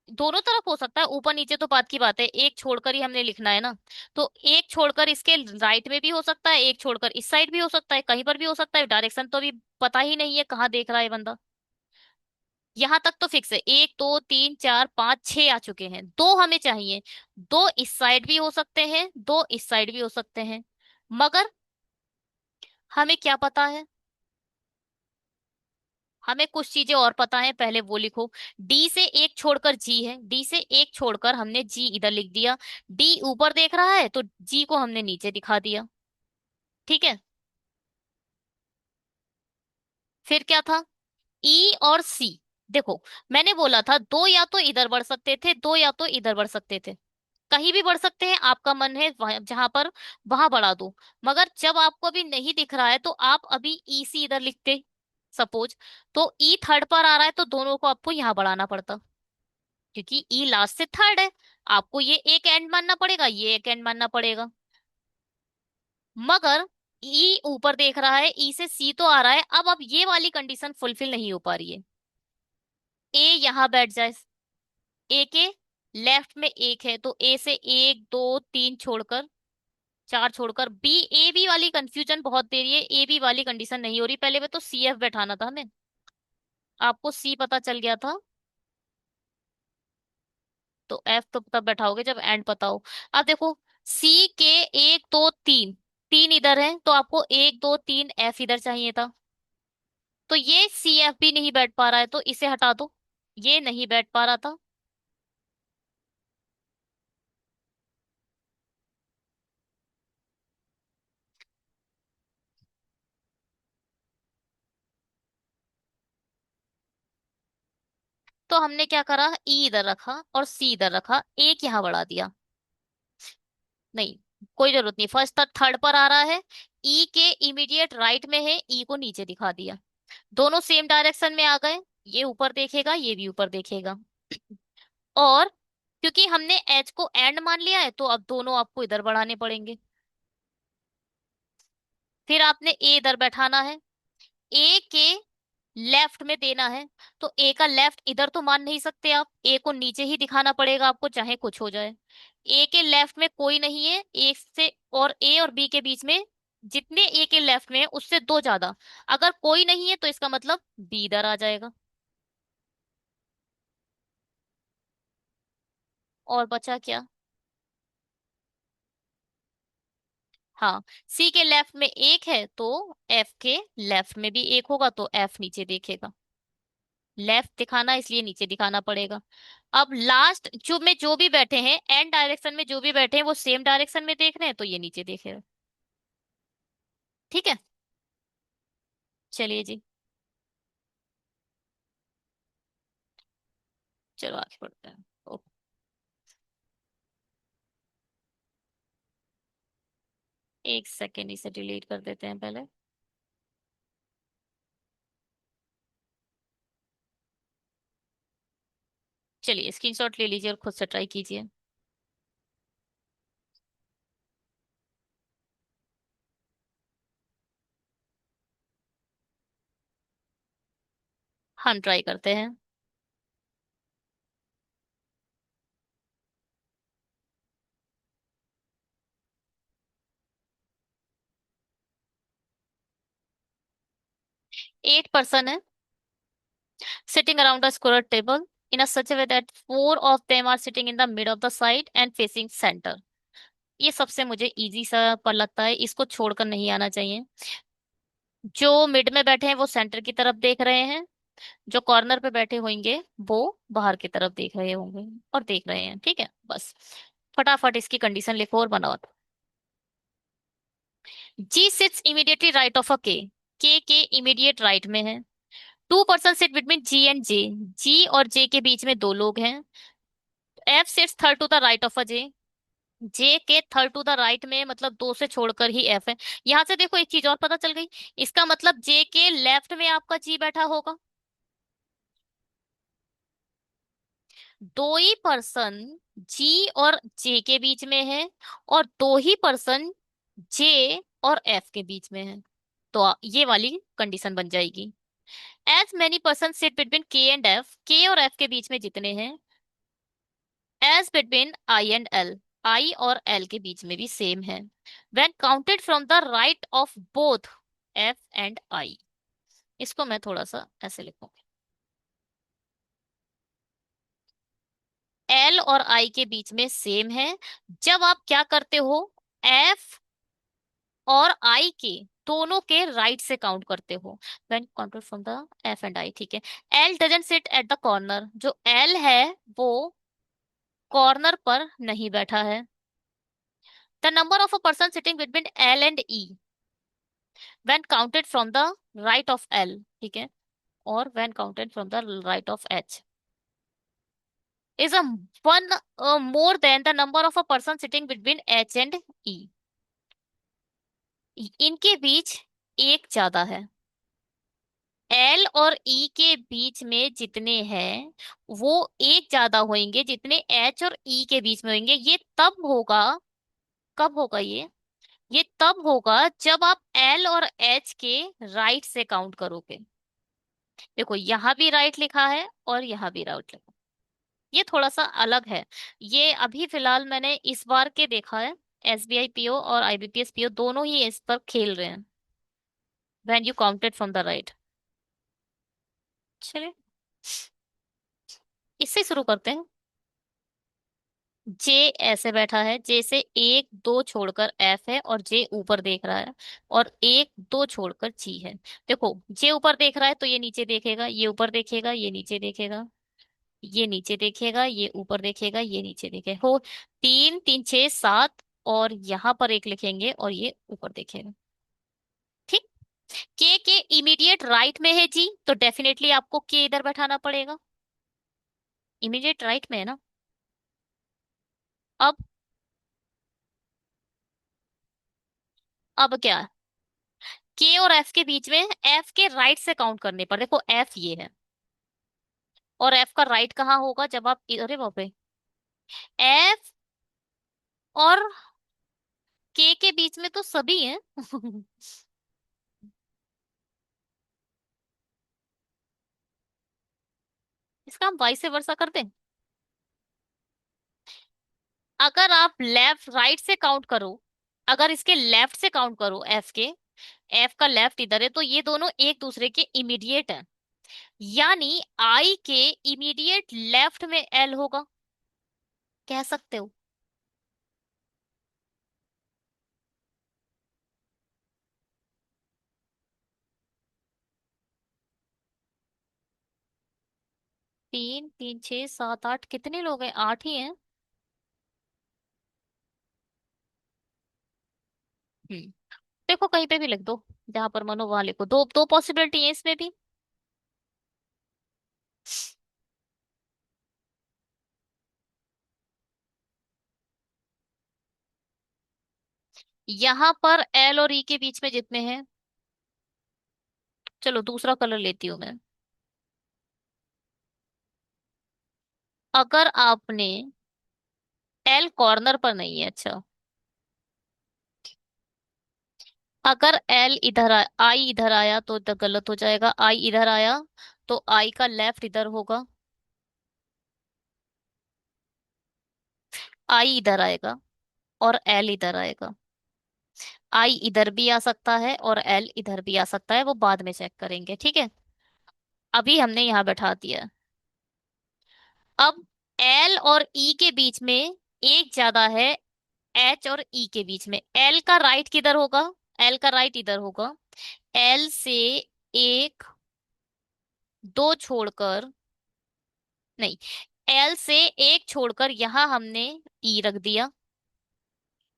दोनों तरफ हो सकता है, ऊपर नीचे तो बात की बात है, एक छोड़कर ही हमने लिखना है ना। तो एक छोड़कर इसके राइट में भी हो सकता है, एक छोड़कर इस साइड भी हो सकता है, कहीं पर भी हो सकता है, डायरेक्शन तो अभी पता ही नहीं है कहाँ देख रहा है बंदा। यहां तक तो फिक्स है, एक दो तीन चार पांच छह आ चुके हैं, दो हमें चाहिए। दो इस साइड भी हो सकते हैं, दो इस साइड भी हो सकते हैं, मगर हमें क्या पता है? हमें कुछ चीजें और पता है, पहले वो लिखो। डी से एक छोड़कर जी है, डी से एक छोड़कर हमने जी इधर लिख दिया। डी ऊपर देख रहा है तो जी को हमने नीचे दिखा दिया। ठीक है, फिर क्या था? ई और सी। देखो, मैंने बोला था दो या तो इधर बढ़ सकते थे, दो या तो इधर बढ़ सकते थे। कहीं भी बढ़ सकते हैं, आपका मन है जहां पर वहां बढ़ा दो। मगर जब आपको अभी नहीं दिख रहा है तो आप अभी ई सी इधर लिखते, सपोज। तो ई थर्ड पर आ रहा है तो दोनों को आपको यहाँ बढ़ाना पड़ता, क्योंकि ई लास्ट से थर्ड है। आपको ये एक एंड मानना पड़ेगा, ये एक एंड मानना पड़ेगा। मगर ई ऊपर देख रहा है, ई से सी तो आ रहा है, अब ये वाली कंडीशन फुलफिल नहीं हो पा रही है। ए यहां बैठ जाए, ए के लेफ्ट में एक है तो ए से एक दो तीन छोड़कर, चार छोड़कर बी, ए बी वाली कंफ्यूजन बहुत देरी है, ए बी वाली कंडीशन नहीं हो रही, पहले में तो सी एफ बैठाना था हमें। आपको सी पता चल गया था, तो एफ तो तब बैठाओगे जब एंड पता हो। अब देखो, सी के एक दो तीन, तीन इधर है तो आपको एक दो तीन एफ इधर चाहिए था। तो ये सी एफ भी नहीं बैठ पा रहा है तो इसे हटा दो, ये नहीं बैठ पा रहा था। तो हमने क्या करा, ई इधर रखा और सी इधर रखा, एक यहाँ बढ़ा दिया। नहीं, कोई जरूरत नहीं, फर्स्ट तक थर्ड पर आ रहा है। ई के इमीडिएट राइट में है, ई को नीचे दिखा दिया। दोनों सेम डायरेक्शन में आ गए। ये ऊपर देखेगा, ये भी ऊपर देखेगा। और क्योंकि हमने एच को एंड मान लिया है, तो अब दोनों आपको इधर बढ़ाने पड़ेंगे। फिर आपने ए इधर बैठाना है। ए के लेफ्ट में देना है। तो ए का लेफ्ट इधर तो मान नहीं सकते आप, ए को नीचे ही दिखाना पड़ेगा आपको, चाहे कुछ हो जाए। ए के लेफ्ट में कोई नहीं है, ए से और ए और बी के बीच में जितने ए के लेफ्ट में है उससे दो ज्यादा। अगर कोई नहीं है तो इसका मतलब बी इधर आ जाएगा। और बचा क्या? हाँ, सी के लेफ्ट में एक है तो एफ के लेफ्ट में भी एक होगा, तो एफ नीचे देखेगा। लेफ्ट दिखाना इसलिए नीचे दिखाना पड़ेगा। अब लास्ट जो भी बैठे हैं एन डायरेक्शन में, जो भी बैठे हैं वो सेम डायरेक्शन में देख रहे हैं, तो ये नीचे देखेगा। ठीक है। चलिए जी, चलो आगे बढ़ते हैं। ओ, एक सेकेंड, इसे डिलीट कर देते हैं पहले। चलिए स्क्रीनशॉट ले लीजिए और खुद से ट्राई कीजिए। हम ट्राई करते हैं। 8 पर्सन है sitting around a square table in a such a way that four of them are sitting in the middle of the side and facing center। ये सबसे मुझे इजी सा पर लगता है, इसको छोड़कर नहीं आना चाहिए। जो मिड में बैठे हैं वो सेंटर की तरफ देख रहे हैं, जो कॉर्नर पे बैठे होंगे वो बाहर की तरफ देख रहे होंगे और देख रहे हैं। ठीक है, बस फटाफट इसकी कंडीशन लिखो और बनाओ। G sits immediately right of a K immediate right में है। 2 person sit between G and J, G और जे के बीच में दो लोग हैं। F sits third to the right of a J, J के थर्ड टू द राइट में, मतलब दो से छोड़कर ही एफ है। यहां से देखो एक चीज और पता चल गई, इसका मतलब जे के लेफ्ट में आपका जी बैठा होगा। दो ही पर्सन जी और जे के बीच में है, और दो ही पर्सन जे और एफ के बीच में है। तो ये वाली कंडीशन बन जाएगी। As many person sit between K and F, K और एफ के बीच में जितने हैं। As between I and L, I और एल के बीच में भी सेम है। When counted from the right of both F and I. इसको मैं थोड़ा सा ऐसे लिखूंगी। एल और आई के बीच में सेम है। जब आप क्या करते हो, एफ और आई के दोनों के राइट से काउंट करते हो। When counted from the F and आई, ठीक है। L doesn't sit at the corner, जो एल है वो कॉर्नर पर नहीं बैठा है। The number of a person sitting between L and E when counted from the right of L, ठीक है, और when counted from the right of H is a one more than the number of a person sitting between H and E। इनके बीच एक ज्यादा है। L और E के बीच में जितने हैं वो एक ज्यादा होंगे जितने H और E के बीच में होंगे। ये तब होगा, कब होगा ये तब होगा जब आप L और H के राइट से काउंट करोगे। देखो यहाँ भी राइट लिखा है और यहाँ भी राइट लिखा है, ये थोड़ा सा अलग है। ये अभी फिलहाल मैंने इस बार के देखा है, एसबीआई पीओ और आईबीपीएस पीओ दोनों ही इस पर खेल रहे हैं। When you counted from the right. चलिए इससे शुरू करते हैं। जे ऐसे बैठा है, जे से एक दो छोड़कर एफ है और जे ऊपर देख रहा है, और एक दो छोड़कर जी है। देखो जे ऊपर देख रहा है तो ये नीचे देखेगा, ये ऊपर देखेगा, ये नीचे देखेगा, ये नीचे देखेगा, ये ऊपर देखेगा, ये नीचे देखेगा। हो, तीन तीन छह सात, और यहाँ पर एक लिखेंगे और ये ऊपर देखेगा। ठीक। के इमीडिएट राइट में है जी, तो डेफिनेटली आपको के इधर बैठाना पड़ेगा। इमीडिएट राइट में है ना। अब अब क्या, के और एफ के बीच में, एफ के राइट से काउंट करने पर, देखो एफ ये है, और एफ का राइट कहाँ होगा जब आप, अरे बाप रे, एफ और के बीच में तो सभी हैं। इसका हम वाई से वर्सा कर दें। अगर आप लेफ्ट राइट से काउंट करो, अगर इसके लेफ्ट से काउंट करो एफ के, एफ का लेफ्ट इधर है, तो ये दोनों एक दूसरे के इमीडिएट हैं, यानी आई के इमीडिएट लेफ्ट में एल होगा, कह सकते हो। 3 3 6 7 8, कितने लोग हैं, 8 ही हैं। हम्म। देखो कहीं पे भी लिख दो, जहां पर मनो वहां लिखो, दो दो पॉसिबिलिटी है इसमें भी। यहाँ पर एल और ई के बीच में जितने हैं, चलो दूसरा कलर लेती हूँ मैं। अगर आपने, एल कॉर्नर पर नहीं है, अच्छा, अगर एल इधर आई इधर आया तो इधर गलत हो जाएगा, आई इधर आया तो आई का लेफ्ट इधर होगा, आई इधर आएगा और एल इधर आएगा। आई इधर भी आ सकता है और एल इधर भी आ सकता है, वो बाद में चेक करेंगे, ठीक है। अभी हमने यहाँ बैठा दिया। अब एल और ई के बीच में एक ज्यादा है, एच और ई के बीच में, एल का राइट किधर होगा, एल का राइट इधर होगा, एल से एक, दो छोड़कर, नहीं, एल से एक छोड़कर यहां हमने ई रख दिया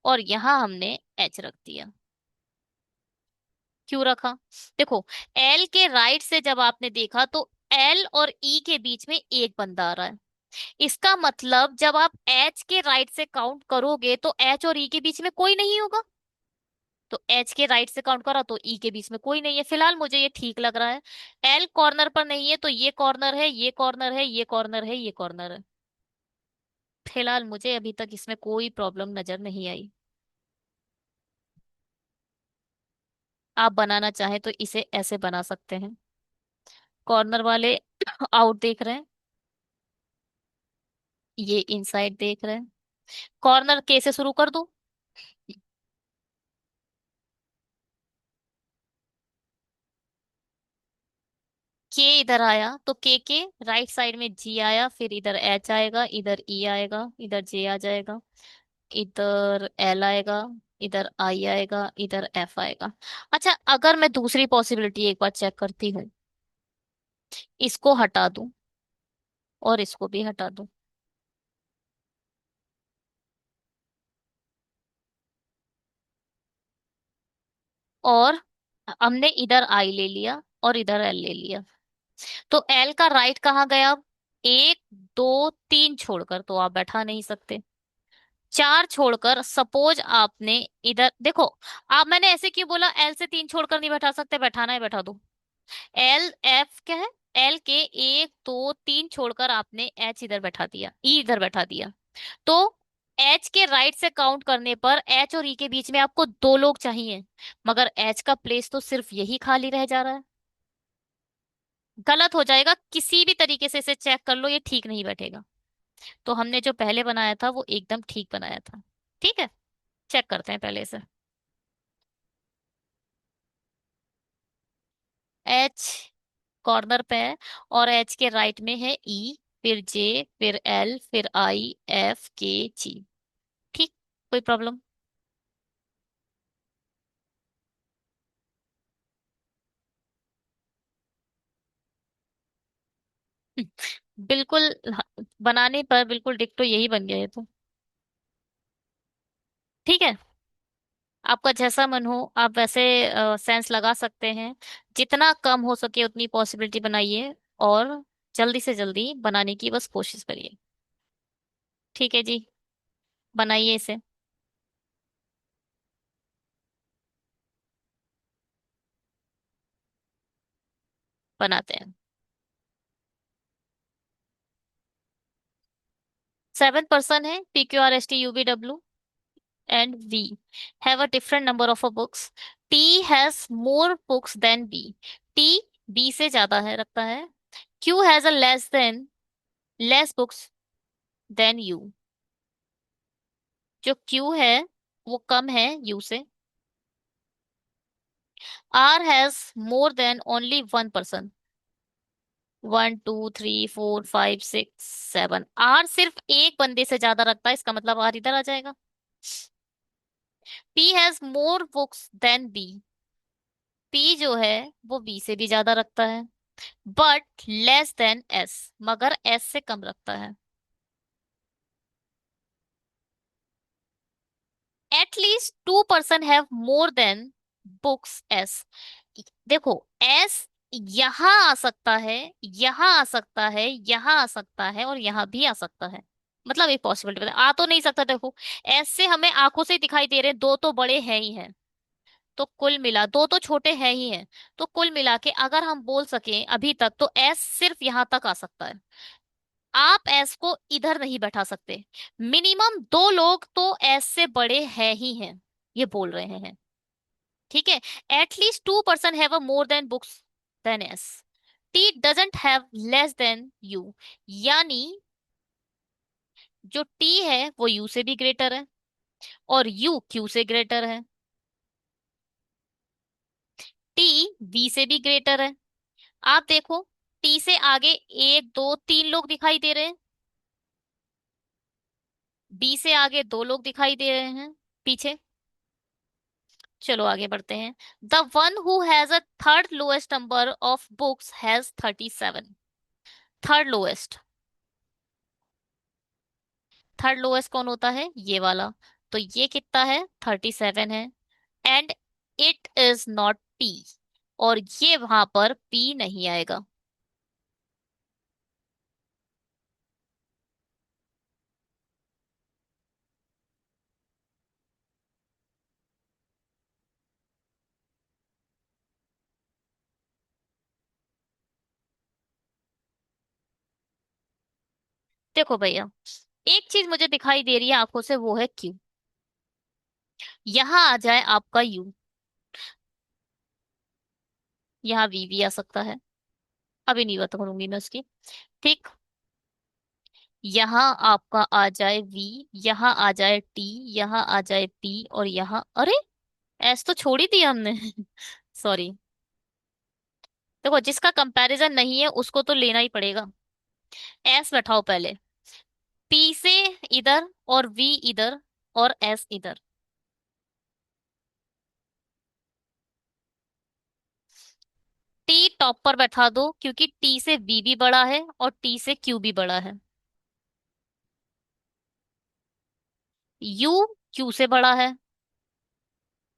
और यहां हमने एच रख दिया। क्यों रखा, देखो, एल के राइट से जब आपने देखा तो एल और ई के बीच में एक बंदा आ रहा है, इसका मतलब जब आप एच के राइट से काउंट करोगे तो एच और ई के बीच में कोई नहीं होगा, तो एच के राइट से काउंट करा तो ई के बीच में कोई नहीं है, फिलहाल मुझे ये ठीक लग रहा है। एल कॉर्नर पर नहीं है तो ये कॉर्नर है, ये कॉर्नर है, ये कॉर्नर है, ये कॉर्नर है, फिलहाल मुझे अभी तक इसमें कोई प्रॉब्लम नजर नहीं आई। आप बनाना चाहें तो इसे ऐसे बना सकते हैं, कॉर्नर वाले आउट देख रहे हैं, ये इनसाइड देख रहे हैं, कॉर्नर के से शुरू कर दो, के इधर आया तो के राइट साइड में जी आया, फिर इधर एच आएगा, इधर ई आएगा, इधर जे आ जाएगा, इधर एल आएगा, इधर आई आएगा, इधर एफ आएगा। अच्छा, अगर मैं दूसरी पॉसिबिलिटी एक बार चेक करती हूँ, इसको हटा दूं और इसको भी हटा दूं, और हमने इधर आई ले लिया और इधर एल ले लिया, तो एल का राइट कहाँ गया अब, एक, दो, तीन छोड़कर तो आप बैठा नहीं सकते, चार छोड़कर सपोज आपने इधर देखो, आप मैंने ऐसे क्यों बोला एल से तीन छोड़कर नहीं बैठा सकते, बैठाना है बैठा दो, एल एफ क्या है, एल के एक, दो, तीन छोड़कर आपने एच इधर बैठा दिया, ई इधर बैठा दिया, तो एच के राइट से काउंट करने पर एच और ई के बीच में आपको दो लोग चाहिए, मगर एच का प्लेस तो सिर्फ यही खाली रह जा रहा है, गलत हो जाएगा, किसी भी तरीके से इसे चेक कर लो, ये ठीक नहीं बैठेगा, तो हमने जो पहले बनाया था वो एकदम ठीक बनाया था, ठीक है। चेक करते हैं पहले से, एच कॉर्नर पे है और एच के राइट में है ई, फिर जे, फिर एल, फिर आई, एफ, के, जी, ठीक, कोई प्रॉब्लम। बिल्कुल, बनाने पर बिल्कुल डिक्टो यही बन गया है तो, ठीक है, आपका जैसा मन हो आप वैसे सेंस लगा सकते हैं, जितना कम हो सके उतनी पॉसिबिलिटी बनाइए, और जल्दी से जल्दी बनाने की बस कोशिश करिए, ठीक है जी, बनाइए इसे। बनाते हैं। 7 पर्सन है, PQRSTUVW and V have a different number of books. T has more books than B. T B से ज्यादा है रखता है। Q has a less books than U. जो Q है वो कम है U से। R has more than only one person. 1 2 3 4 5 6 7। R सिर्फ एक बंदे से ज्यादा रखता है, इसका मतलब R इधर आ जाएगा। P has more books than B. P जो है वो B से भी ज्यादा रखता है, बट लेस देन S, मगर S से कम रखता है। At least 2 person have more than books S. देखो, एस यहाँ आ सकता है, यहाँ आ सकता है, यहाँ आ सकता है और यहाँ भी आ सकता है। मतलब एक पॉसिबिलिटी बता, आ तो नहीं सकता। देखो, एस से हमें आंखों से ही दिखाई दे रहे हैं, दो तो बड़े हैं ही हैं, तो कुल मिला दो तो छोटे हैं ही हैं। तो कुल मिला के अगर हम बोल सकें अभी तक, तो एस सिर्फ यहाँ तक आ सकता है। आप एस को इधर नहीं बैठा सकते। मिनिमम दो लोग तो एस से बड़े हैं ही हैं, ये बोल रहे हैं। ठीक है। At least 2 person have a more than books than S. T doesn't have less than U, यानी जो टी है वो यू से भी ग्रेटर है और यू क्यू से ग्रेटर है। टी वी से भी ग्रेटर है। आप देखो, टी से आगे 1 2 3 लोग दिखाई दे रहे हैं, बी से आगे 2 लोग दिखाई दे रहे हैं पीछे। चलो आगे बढ़ते हैं। The one who has a third lowest number of books has 37। Third lowest, third lowest कौन होता है? ये वाला। तो ये कितना है? 37 है। And it is not P, और ये वहां पर पी नहीं आएगा। देखो भैया, एक चीज मुझे दिखाई दे रही है आंखों से, वो है क्यू। यहाँ आ जाए आपका यू, यहाँ वी भी आ सकता है, अभी नहीं बता करूंगी मैं उसकी। ठीक। यहाँ आपका आ जाए वी, यहाँ आ जाए टी, यहाँ आ जाए पी, और यहाँ अरे एस तो छोड़ ही दिया हमने। सॉरी। देखो, जिसका कंपैरिजन नहीं है उसको तो लेना ही पड़ेगा। एस बैठाओ पहले, पी से इधर और वी इधर और एस इधर। टी टॉप पर बैठा दो, क्योंकि टी से वी भी बड़ा है और टी से क्यू भी बड़ा है। यू क्यू से बड़ा है,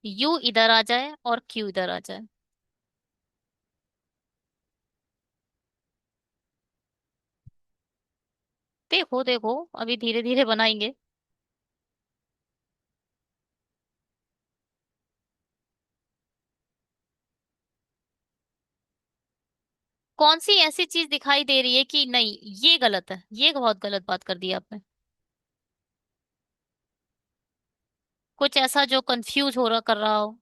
यू इधर आ जाए और क्यू इधर आ जाए। देखो देखो, अभी धीरे धीरे बनाएंगे। कौन सी ऐसी चीज दिखाई दे रही है कि नहीं ये गलत है? ये बहुत गलत बात कर दी आपने। कुछ ऐसा जो कंफ्यूज हो रहा कर रहा हो।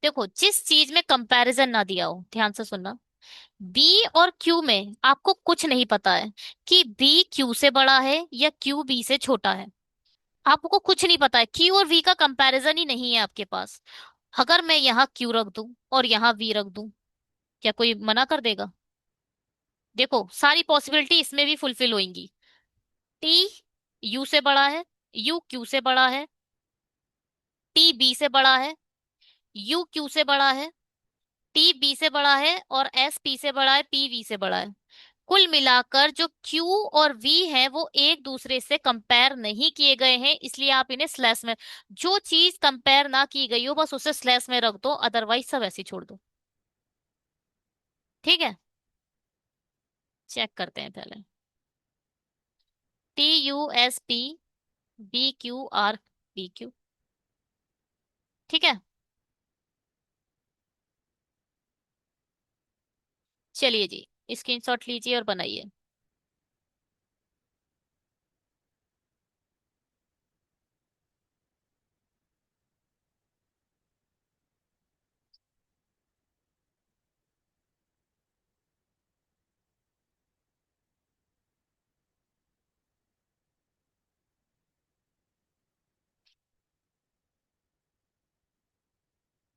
देखो, जिस चीज में कंपैरिजन ना दिया हो, ध्यान से सुनना। बी और क्यू में आपको कुछ नहीं पता है कि बी क्यू से बड़ा है या क्यू बी से छोटा है। आपको कुछ नहीं पता है, क्यू और वी का कंपैरिजन ही नहीं है आपके पास। अगर मैं यहाँ क्यू रख दूं और यहाँ वी रख दूं, क्या कोई मना कर देगा? देखो, सारी पॉसिबिलिटी इसमें भी फुलफिल होंगी। टी यू से बड़ा है, यू क्यू से बड़ा है, टी बी से बड़ा है, यू क्यू से बड़ा है, टी बी से बड़ा है, और एस पी से बड़ा है, पी वी से बड़ा है। कुल मिलाकर जो क्यू और वी है वो एक दूसरे से कंपेयर नहीं किए गए हैं, इसलिए आप इन्हें स्लैश में, जो चीज कंपेयर ना की गई हो बस उसे स्लैश में रख दो, अदरवाइज सब ऐसे ही छोड़ दो। ठीक है। चेक करते हैं पहले। TUSP BQR BQ। ठीक है। चलिए जी, स्क्रीनशॉट लीजिए और बनाइए।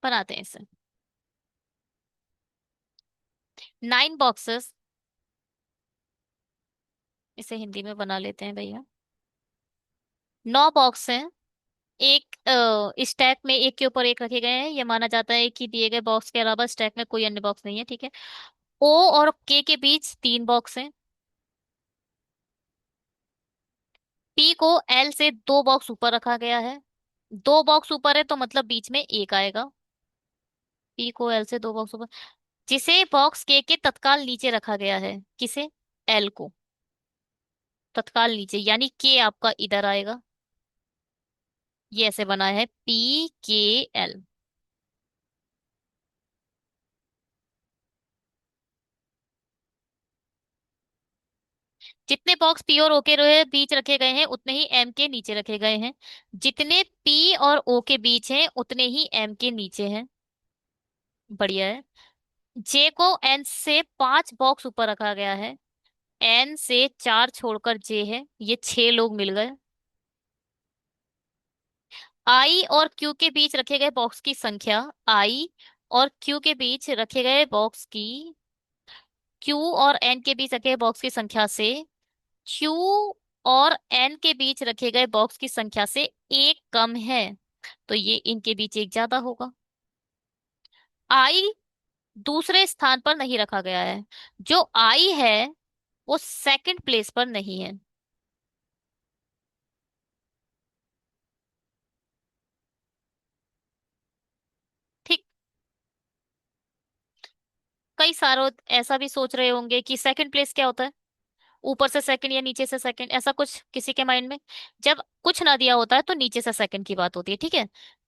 बनाते हैं इसे। 9 बॉक्सेस, इसे हिंदी में बना लेते हैं भैया। 9 बॉक्स हैं। एक स्टैक में एक के ऊपर एक रखे गए हैं। ये माना जाता है कि दिए गए बॉक्स के अलावा स्टैक में कोई अन्य बॉक्स नहीं है, ठीक है। ओ और के बीच 3 बॉक्स हैं। पी को एल से 2 बॉक्स ऊपर रखा गया है। 2 बॉक्स ऊपर है तो मतलब बीच में एक आएगा। पी को एल से 2 बॉक्स ऊपर, जिसे बॉक्स के तत्काल नीचे रखा गया है। किसे? एल को तत्काल नीचे, यानी के आपका इधर आएगा। ये ऐसे बना है पी के एल। जितने बॉक्स पी और ओ के बीच रखे गए हैं उतने ही एम के नीचे रखे गए हैं। जितने पी और ओ के बीच हैं उतने ही एम के नीचे हैं। बढ़िया है। जे को एन से 5 बॉक्स ऊपर रखा गया है। एन से 4 छोड़कर जे है, ये 6 लोग मिल गए। आई और क्यू के बीच रखे गए बॉक्स की संख्या, आई और क्यू के बीच रखे गए बॉक्स की, क्यू और एन के बीच रखे गए बॉक्स की संख्या से क्यू और एन के बीच रखे गए बॉक्स की संख्या से एक कम है, तो ये इनके बीच एक ज्यादा होगा। आई दूसरे स्थान पर नहीं रखा गया है। जो आई है वो सेकंड प्लेस पर नहीं है। ठीक। कई सारों ऐसा भी सोच रहे होंगे कि सेकंड प्लेस क्या होता है, ऊपर से सेकंड या नीचे से सेकंड, ऐसा कुछ किसी के माइंड में। जब कुछ ना दिया होता है तो नीचे से सेकंड की बात होती है, ठीक है।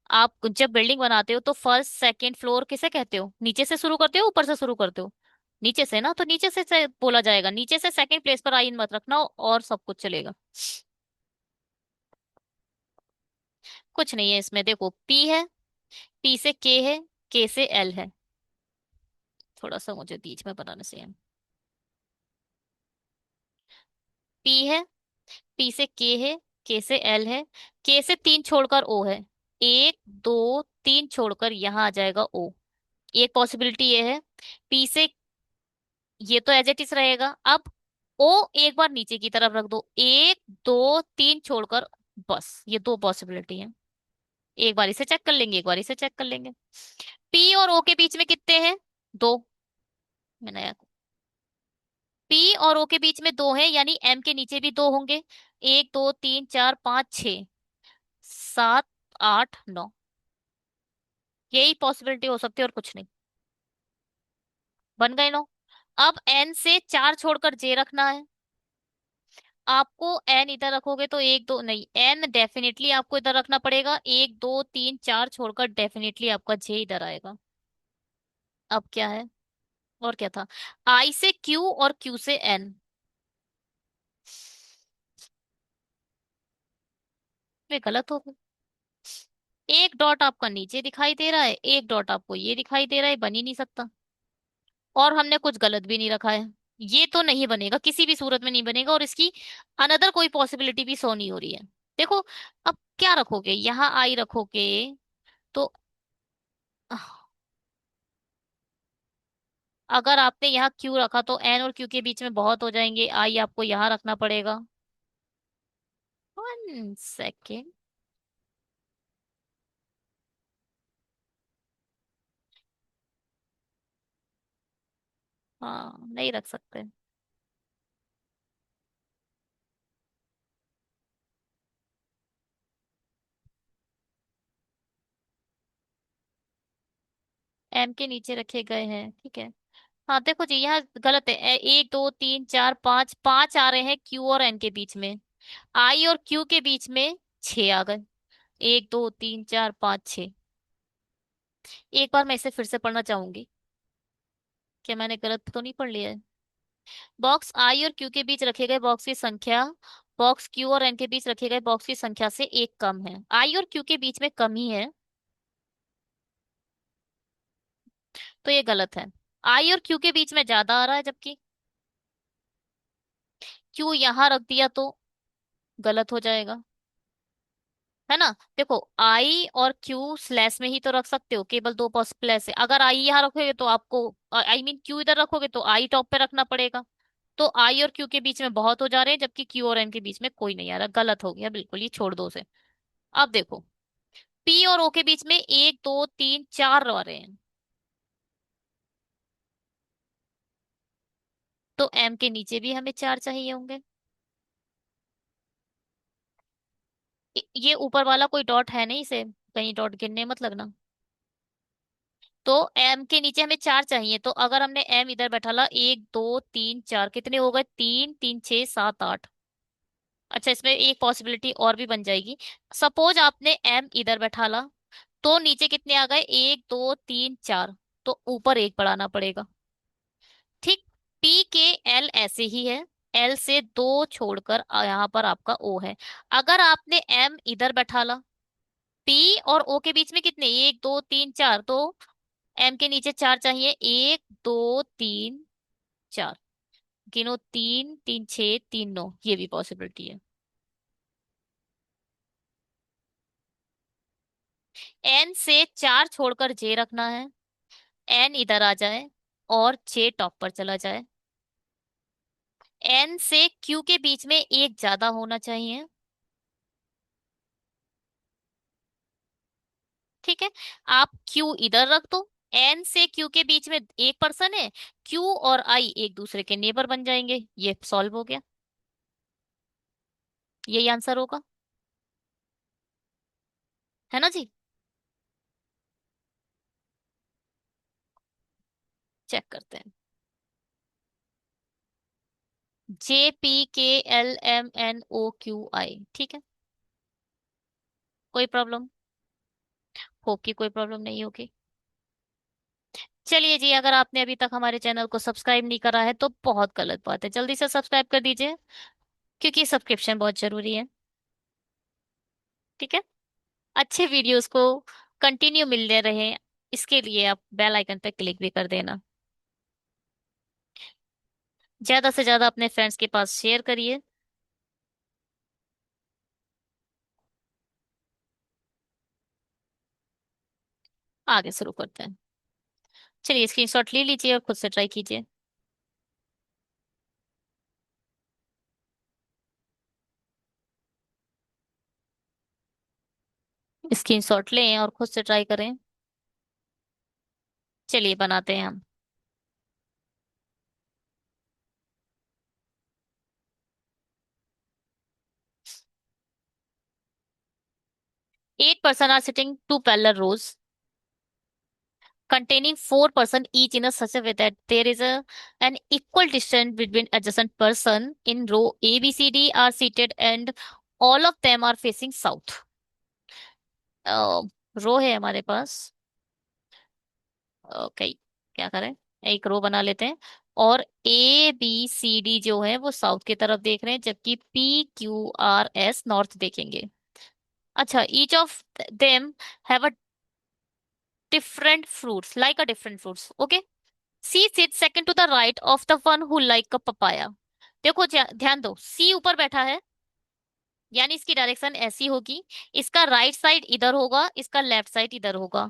आप जब बिल्डिंग बनाते हो तो फर्स्ट सेकंड फ्लोर किसे कहते हो? नीचे से शुरू करते हो ऊपर से शुरू करते हो? नीचे से ना, तो नीचे से बोला जाएगा। नीचे से सेकंड प्लेस पर आइन मत रखना और सब कुछ चलेगा। कुछ नहीं है इसमें, देखो पी है, पी से के है, के से एल है। थोड़ा सा मुझे बीच में बनाने से है। पी है, पी से के है, के से एल है, के से 3 छोड़कर ओ है। 1 2 3 छोड़कर यहाँ आ जाएगा ओ। एक पॉसिबिलिटी ये है। पी से, ये तो एज इट इज रहेगा। अब ओ एक बार नीचे की तरफ रख दो, 1 2 3 छोड़कर, बस ये 2 पॉसिबिलिटी है। एक बारी से चेक कर लेंगे, एक बारी से चेक कर लेंगे। पी और ओ के बीच में कितने हैं? 2। मैंने, पी और ओ के बीच में 2 हैं, यानी एम के नीचे भी 2 होंगे। 1 2 3 4 5 6 7 8 9, यही पॉसिबिलिटी हो सकती है और कुछ नहीं। बन गए 9। अब एन से 4 छोड़कर जे रखना है। आपको एन इधर रखोगे तो 1 2 नहीं, एन डेफिनेटली आपको इधर रखना पड़ेगा। 1 2 3 4 छोड़कर डेफिनेटली आपका जे इधर आएगा। अब क्या है? और क्या था? आई से क्यू और क्यू से एन। वे गलत हो गए। एक डॉट आपका नीचे दिखाई दे रहा है, एक डॉट आपको ये दिखाई दे रहा है, बन ही नहीं सकता। और हमने कुछ गलत भी नहीं रखा है। ये तो नहीं बनेगा, किसी भी सूरत में नहीं बनेगा, और इसकी अनदर कोई पॉसिबिलिटी भी शो नहीं हो रही है। देखो, अब क्या रखोगे? यहाँ आई रखोगे तो अगर आपने यहाँ क्यू रखा तो एन और क्यू के बीच में बहुत हो जाएंगे, आई आपको यहाँ रखना पड़ेगा। 1 सेकेंड। हाँ, नहीं रख सकते। एम के नीचे रखे गए हैं, ठीक है। हाँ देखो जी, यहाँ गलत है। 1 2 3 4 5, 5 आ रहे हैं क्यू और एन के बीच में। आई और क्यू के बीच में 6 आ गए। 1 2 3 4 5 6। एक बार मैं इसे फिर से पढ़ना चाहूंगी क्या मैंने गलत तो नहीं पढ़ लिया है? बॉक्स आई और क्यू के बीच रखे गए बॉक्स की संख्या बॉक्स क्यू और एन के बीच रखे गए बॉक्स की संख्या से एक कम है। आई और क्यू के बीच में कम ही है, तो ये गलत है। आई और क्यू के बीच में ज्यादा आ रहा है, जबकि क्यू यहां रख दिया तो गलत हो जाएगा, है ना। देखो, आई और क्यू स्लैश में ही तो रख सकते हो, केवल दो प्लस है। अगर आई यहाँ रखोगे तो आपको, आई मीन क्यू इधर रखोगे तो आई टॉप पे रखना पड़ेगा। तो आई और क्यू के बीच में बहुत हो जा रहे हैं, जबकि क्यू और एन के बीच में कोई नहीं आ रहा। गलत हो गया बिल्कुल, ये छोड़ दो उसे। अब देखो, पी और ओ के बीच में एक दो तीन चार आ रहे हैं, तो एम के नीचे भी हमें चार चाहिए होंगे। ये ऊपर वाला कोई डॉट है नहीं, इसे कहीं डॉट गिनने मत लगना। तो एम के नीचे हमें चार चाहिए, तो अगर हमने एम इधर बैठा ला, एक दो तीन चार, कितने हो गए? तीन तीन छह सात आठ। अच्छा, इसमें एक पॉसिबिलिटी और भी बन जाएगी। सपोज आपने एम इधर बैठा ला, तो नीचे कितने आ गए? एक दो तीन चार, तो ऊपर एक बढ़ाना पड़ेगा। ठीक। पी के एल ऐसे ही है, एल से दो छोड़कर यहाँ पर आपका ओ है। अगर आपने एम इधर बैठा ला, पी और ओ के बीच में कितने? एक दो तीन चार, तो एम के नीचे चार चाहिए। एक दो तीन चार, गिनो, तीन तीन छह तीन नौ, ये भी पॉसिबिलिटी है। एन से चार छोड़कर जे रखना है, एन इधर आ जाए और जे टॉप पर चला जाए। एन से क्यू के बीच में एक ज्यादा होना चाहिए। ठीक है, आप क्यू इधर रख दो। एन से क्यू के बीच में एक पर्सन है, क्यू और आई एक दूसरे के नेबर बन जाएंगे। ये सॉल्व हो गया, यही आंसर होगा, है ना जी। चेक करते हैं। J P K L M N O Q I, ठीक है। कोई प्रॉब्लम? होप की कोई प्रॉब्लम नहीं होगी। चलिए जी, अगर आपने अभी तक हमारे चैनल को सब्सक्राइब नहीं करा है तो बहुत गलत बात है, जल्दी से सब्सक्राइब कर दीजिए, क्योंकि सब्सक्रिप्शन बहुत जरूरी है। ठीक है, अच्छे वीडियोस को कंटिन्यू मिलते रहे, इसके लिए आप बेल आइकन पर क्लिक भी कर देना। ज्यादा से ज्यादा अपने फ्रेंड्स के पास शेयर करिए। आगे शुरू करते हैं। चलिए, स्क्रीनशॉट ले लीजिए और खुद से ट्राई कीजिए। स्क्रीनशॉट लें और खुद से ट्राई करें। चलिए, बनाते हैं हम। 8 person are sitting two parallel rows containing 4 person each in a such a way that there is an equal distance between adjacent person in row A, B, C, D are seated and all of them are facing south. रो है हमारे पास। Okay, क्या करें, एक रो बना लेते हैं। और A B C D जो है वो साउथ की तरफ देख रहे हैं, जबकि P Q R S north देखेंगे। अच्छा, each of them have a different fruits, like a different fruits. Okay. C sits second to the right of the one who like a papaya. देखो, ध्यान दो, C ऊपर बैठा है, यानी इसकी डायरेक्शन ऐसी होगी। इसका राइट साइड इधर होगा, इसका लेफ्ट साइड इधर होगा।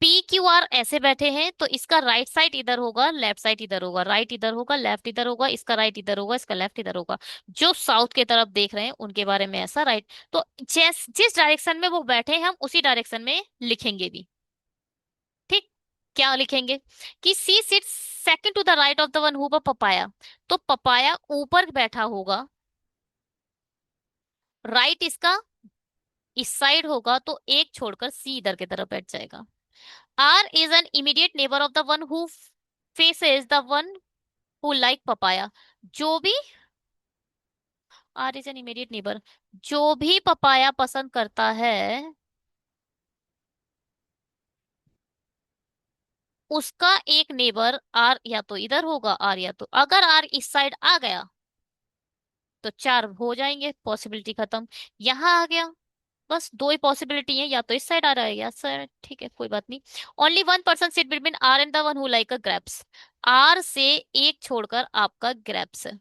पी क्यू आर ऐसे बैठे हैं, तो इसका राइट साइड इधर होगा, लेफ्ट साइड इधर होगा। राइट इधर होगा, लेफ्ट इधर होगा, इसका राइट इधर होगा, इसका लेफ्ट इधर होगा। जो साउथ की तरफ देख रहे हैं उनके बारे में ऐसा राइट। तो जिस डायरेक्शन में वो बैठे हैं, हम उसी डायरेक्शन में लिखेंगे भी। ठीक। क्या लिखेंगे कि C sit second to the right of the one who papaya, तो पपाया ऊपर बैठा होगा, राइट इसका इस साइड होगा, तो एक छोड़कर सी इधर की तरफ बैठ जाएगा। R is an immediate neighbour of the one who faces the one who like papaya. जो भी, R is an immediate neighbour, जो भी पपाया पसंद करता है, उसका एक नेबर आर या तो इधर होगा, आर या तो, अगर आर इस साइड आ गया तो चार हो जाएंगे, पॉसिबिलिटी खत्म। यहाँ आ गया, बस दो ही पॉसिबिलिटी है, या तो इस साइड आ रहा है या सर, ठीक है कोई बात नहीं। Only one person sit between R and the one who like a grapes. R से एक छोड़कर आपका ग्रेप्स है।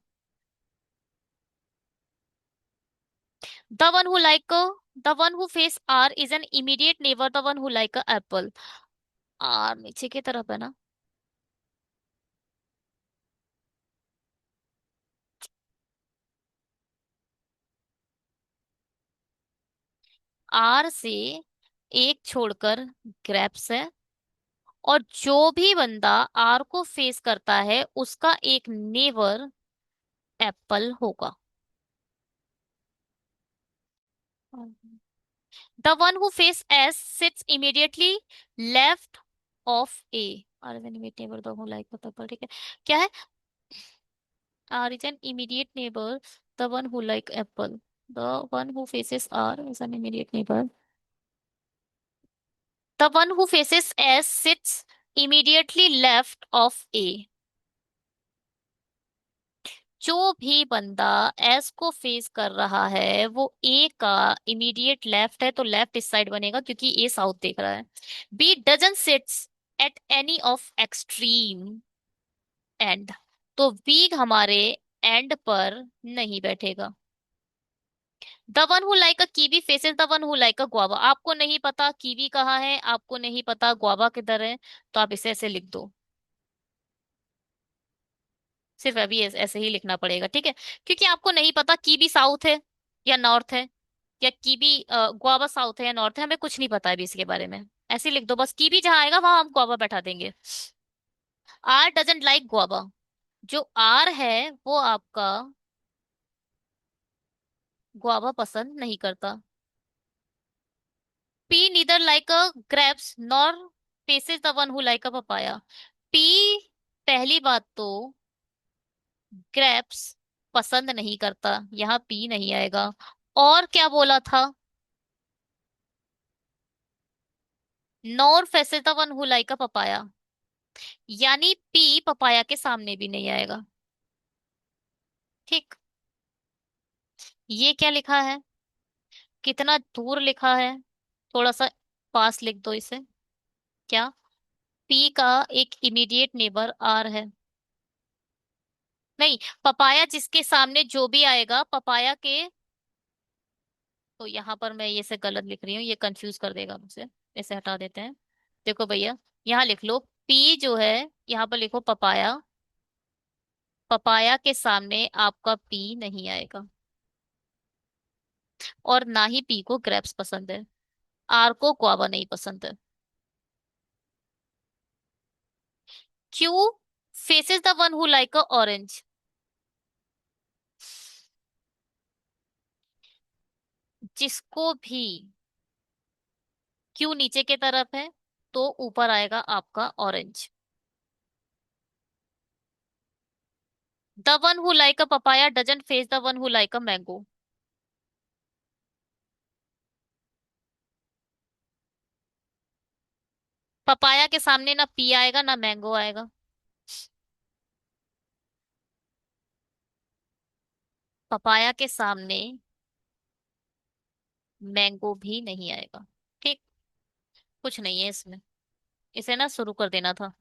The one who like the one who face R is an immediate neighbour the one who like a apple. R नीचे की तरफ है ना। आर से एक छोड़कर ग्रेप्स है, और जो भी बंदा आर को फेस करता है उसका एक नेबर एप्पल होगा। The one who face S sits immediately left of A. R is an immediate neighbor, the who like the ठीक है। क्या है? R is an immediate neighbor, the one who like apple. The one who faces R is an immediate neighbor. The one who faces S sits immediately left of A. जो भी बंदा S को face कर रहा है वो ए का immediate left है, तो लेफ्ट इस साइड बनेगा क्योंकि ए साउथ देख रहा है। B doesn't sit at any of extreme end, तो बी हमारे एंड पर नहीं बैठेगा। The one who like a kiwi faces the one who like a guava. आपको नहीं पता कीवी कहाँ है, आपको नहीं पता गुआवा किधर है, तो आप इसे ऐसे लिख दो। सिर्फ अभी ऐसे ही लिखना पड़ेगा, ठीक है, क्योंकि आपको नहीं पता कीवी साउथ है या नॉर्थ है, या कीवी गुआवा साउथ है या नॉर्थ है, हमें कुछ नहीं पता अभी इसके बारे में। ऐसे ही लिख दो बस, कीवी जहां आएगा वहां हम गुआवा बैठा देंगे। R doesn't like guava. जो आर है वो आपका गुआवा पसंद नहीं करता। P neither like a grapes nor faces the one who like a papaya. P पहली बात तो ग्रेप्स पसंद नहीं करता, यहाँ पी नहीं आएगा। और क्या बोला था? Nor faces the one who like a papaya, यानी पी पपाया के सामने भी नहीं आएगा। ठीक। ये क्या लिखा है, कितना दूर लिखा है, थोड़ा सा पास लिख दो इसे। क्या? पी का एक इमीडिएट नेबर आर है। नहीं, पपाया जिसके सामने जो भी आएगा पपाया के, तो यहाँ पर मैं ये से गलत लिख रही हूँ, ये कंफ्यूज कर देगा मुझे, इसे हटा देते हैं। देखो भैया, यहाँ लिख लो पी जो है, यहाँ पर लिखो पपाया, पपाया के सामने आपका पी नहीं आएगा। और ना ही पी को ग्रेप्स पसंद है, आर को गुआवा नहीं पसंद है। Q faces the one who like a orange. जिसको भी क्यू नीचे के तरफ है तो ऊपर आएगा आपका orange. The one who like a papaya doesn't face the one who like a mango. Papaya के सामने ना पी आएगा ना मैंगो आएगा। पपाया के सामने मैंगो भी नहीं आएगा। ठीक। कुछ नहीं है इसमें, इसे ना शुरू कर देना था।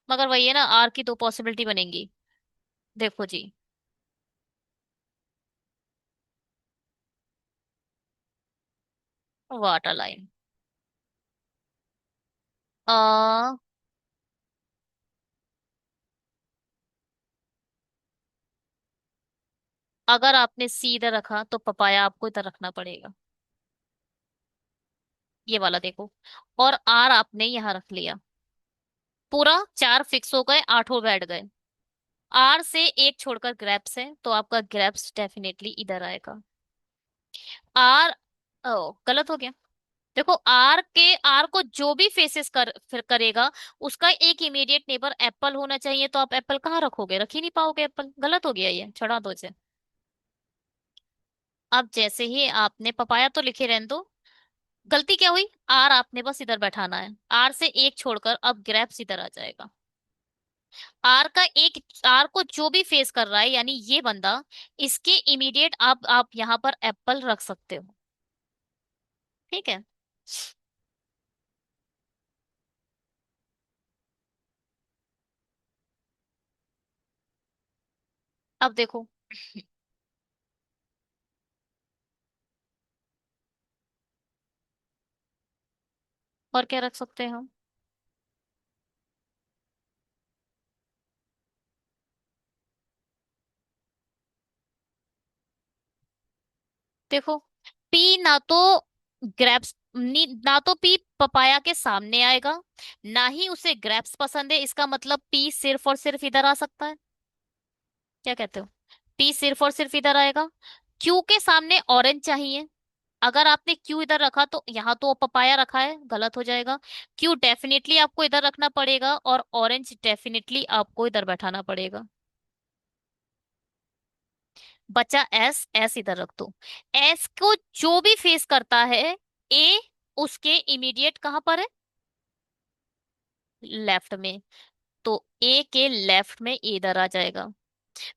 मगर वही है ना, आर की दो पॉसिबिलिटी बनेंगी। देखो जी। Water line. आ अगर आपने सी इधर रखा तो पपाया आपको इधर रखना पड़ेगा, ये वाला देखो। और आर आपने यहाँ रख लिया, पूरा चार फिक्स हो गए, आठों बैठ गए। आर से एक छोड़कर ग्रेप्स है, तो आपका ग्रेप्स डेफिनेटली इधर आएगा। आर, ओ गलत हो गया। देखो आर को जो भी फेसेस फिर करेगा उसका एक इमीडिएट नेबर एप्पल होना चाहिए, तो आप एप्पल कहाँ रखोगे, रख ही नहीं पाओगे एप्पल, गलत हो गया, ये छोड़ा दो इसे। अब जैसे ही आपने पपाया तो लिखे रहने दो, गलती क्या हुई, आर आपने बस इधर बैठाना है, आर से एक छोड़कर अब ग्रैप्स इधर आ जाएगा। आर का एक, आर को जो भी फेस कर रहा है यानी ये बंदा, इसके इमीडिएट आप यहाँ पर एप्पल रख सकते हो। ठीक है। अब देखो, और क्या रख सकते हैं हम। देखो, पी ना तो ग्रेप्स, ना तो पी पपाया के सामने आएगा, ना ही उसे ग्रेप्स पसंद है, इसका मतलब पी सिर्फ और सिर्फ इधर आ सकता है। क्या कहते हो? पी सिर्फ और सिर्फ इधर आएगा। क्यू के सामने ऑरेंज चाहिए। अगर आपने क्यू इधर रखा तो यहाँ तो पपाया रखा है, गलत हो जाएगा। क्यू डेफिनेटली आपको इधर रखना पड़ेगा, और ऑरेंज डेफिनेटली आपको इधर बैठाना पड़ेगा। बचा एस, एस इधर रख दो। एस को जो भी फेस करता है, ए उसके इमीडिएट कहाँ पर है, लेफ्ट में। तो ए के लेफ्ट में इधर आ जाएगा।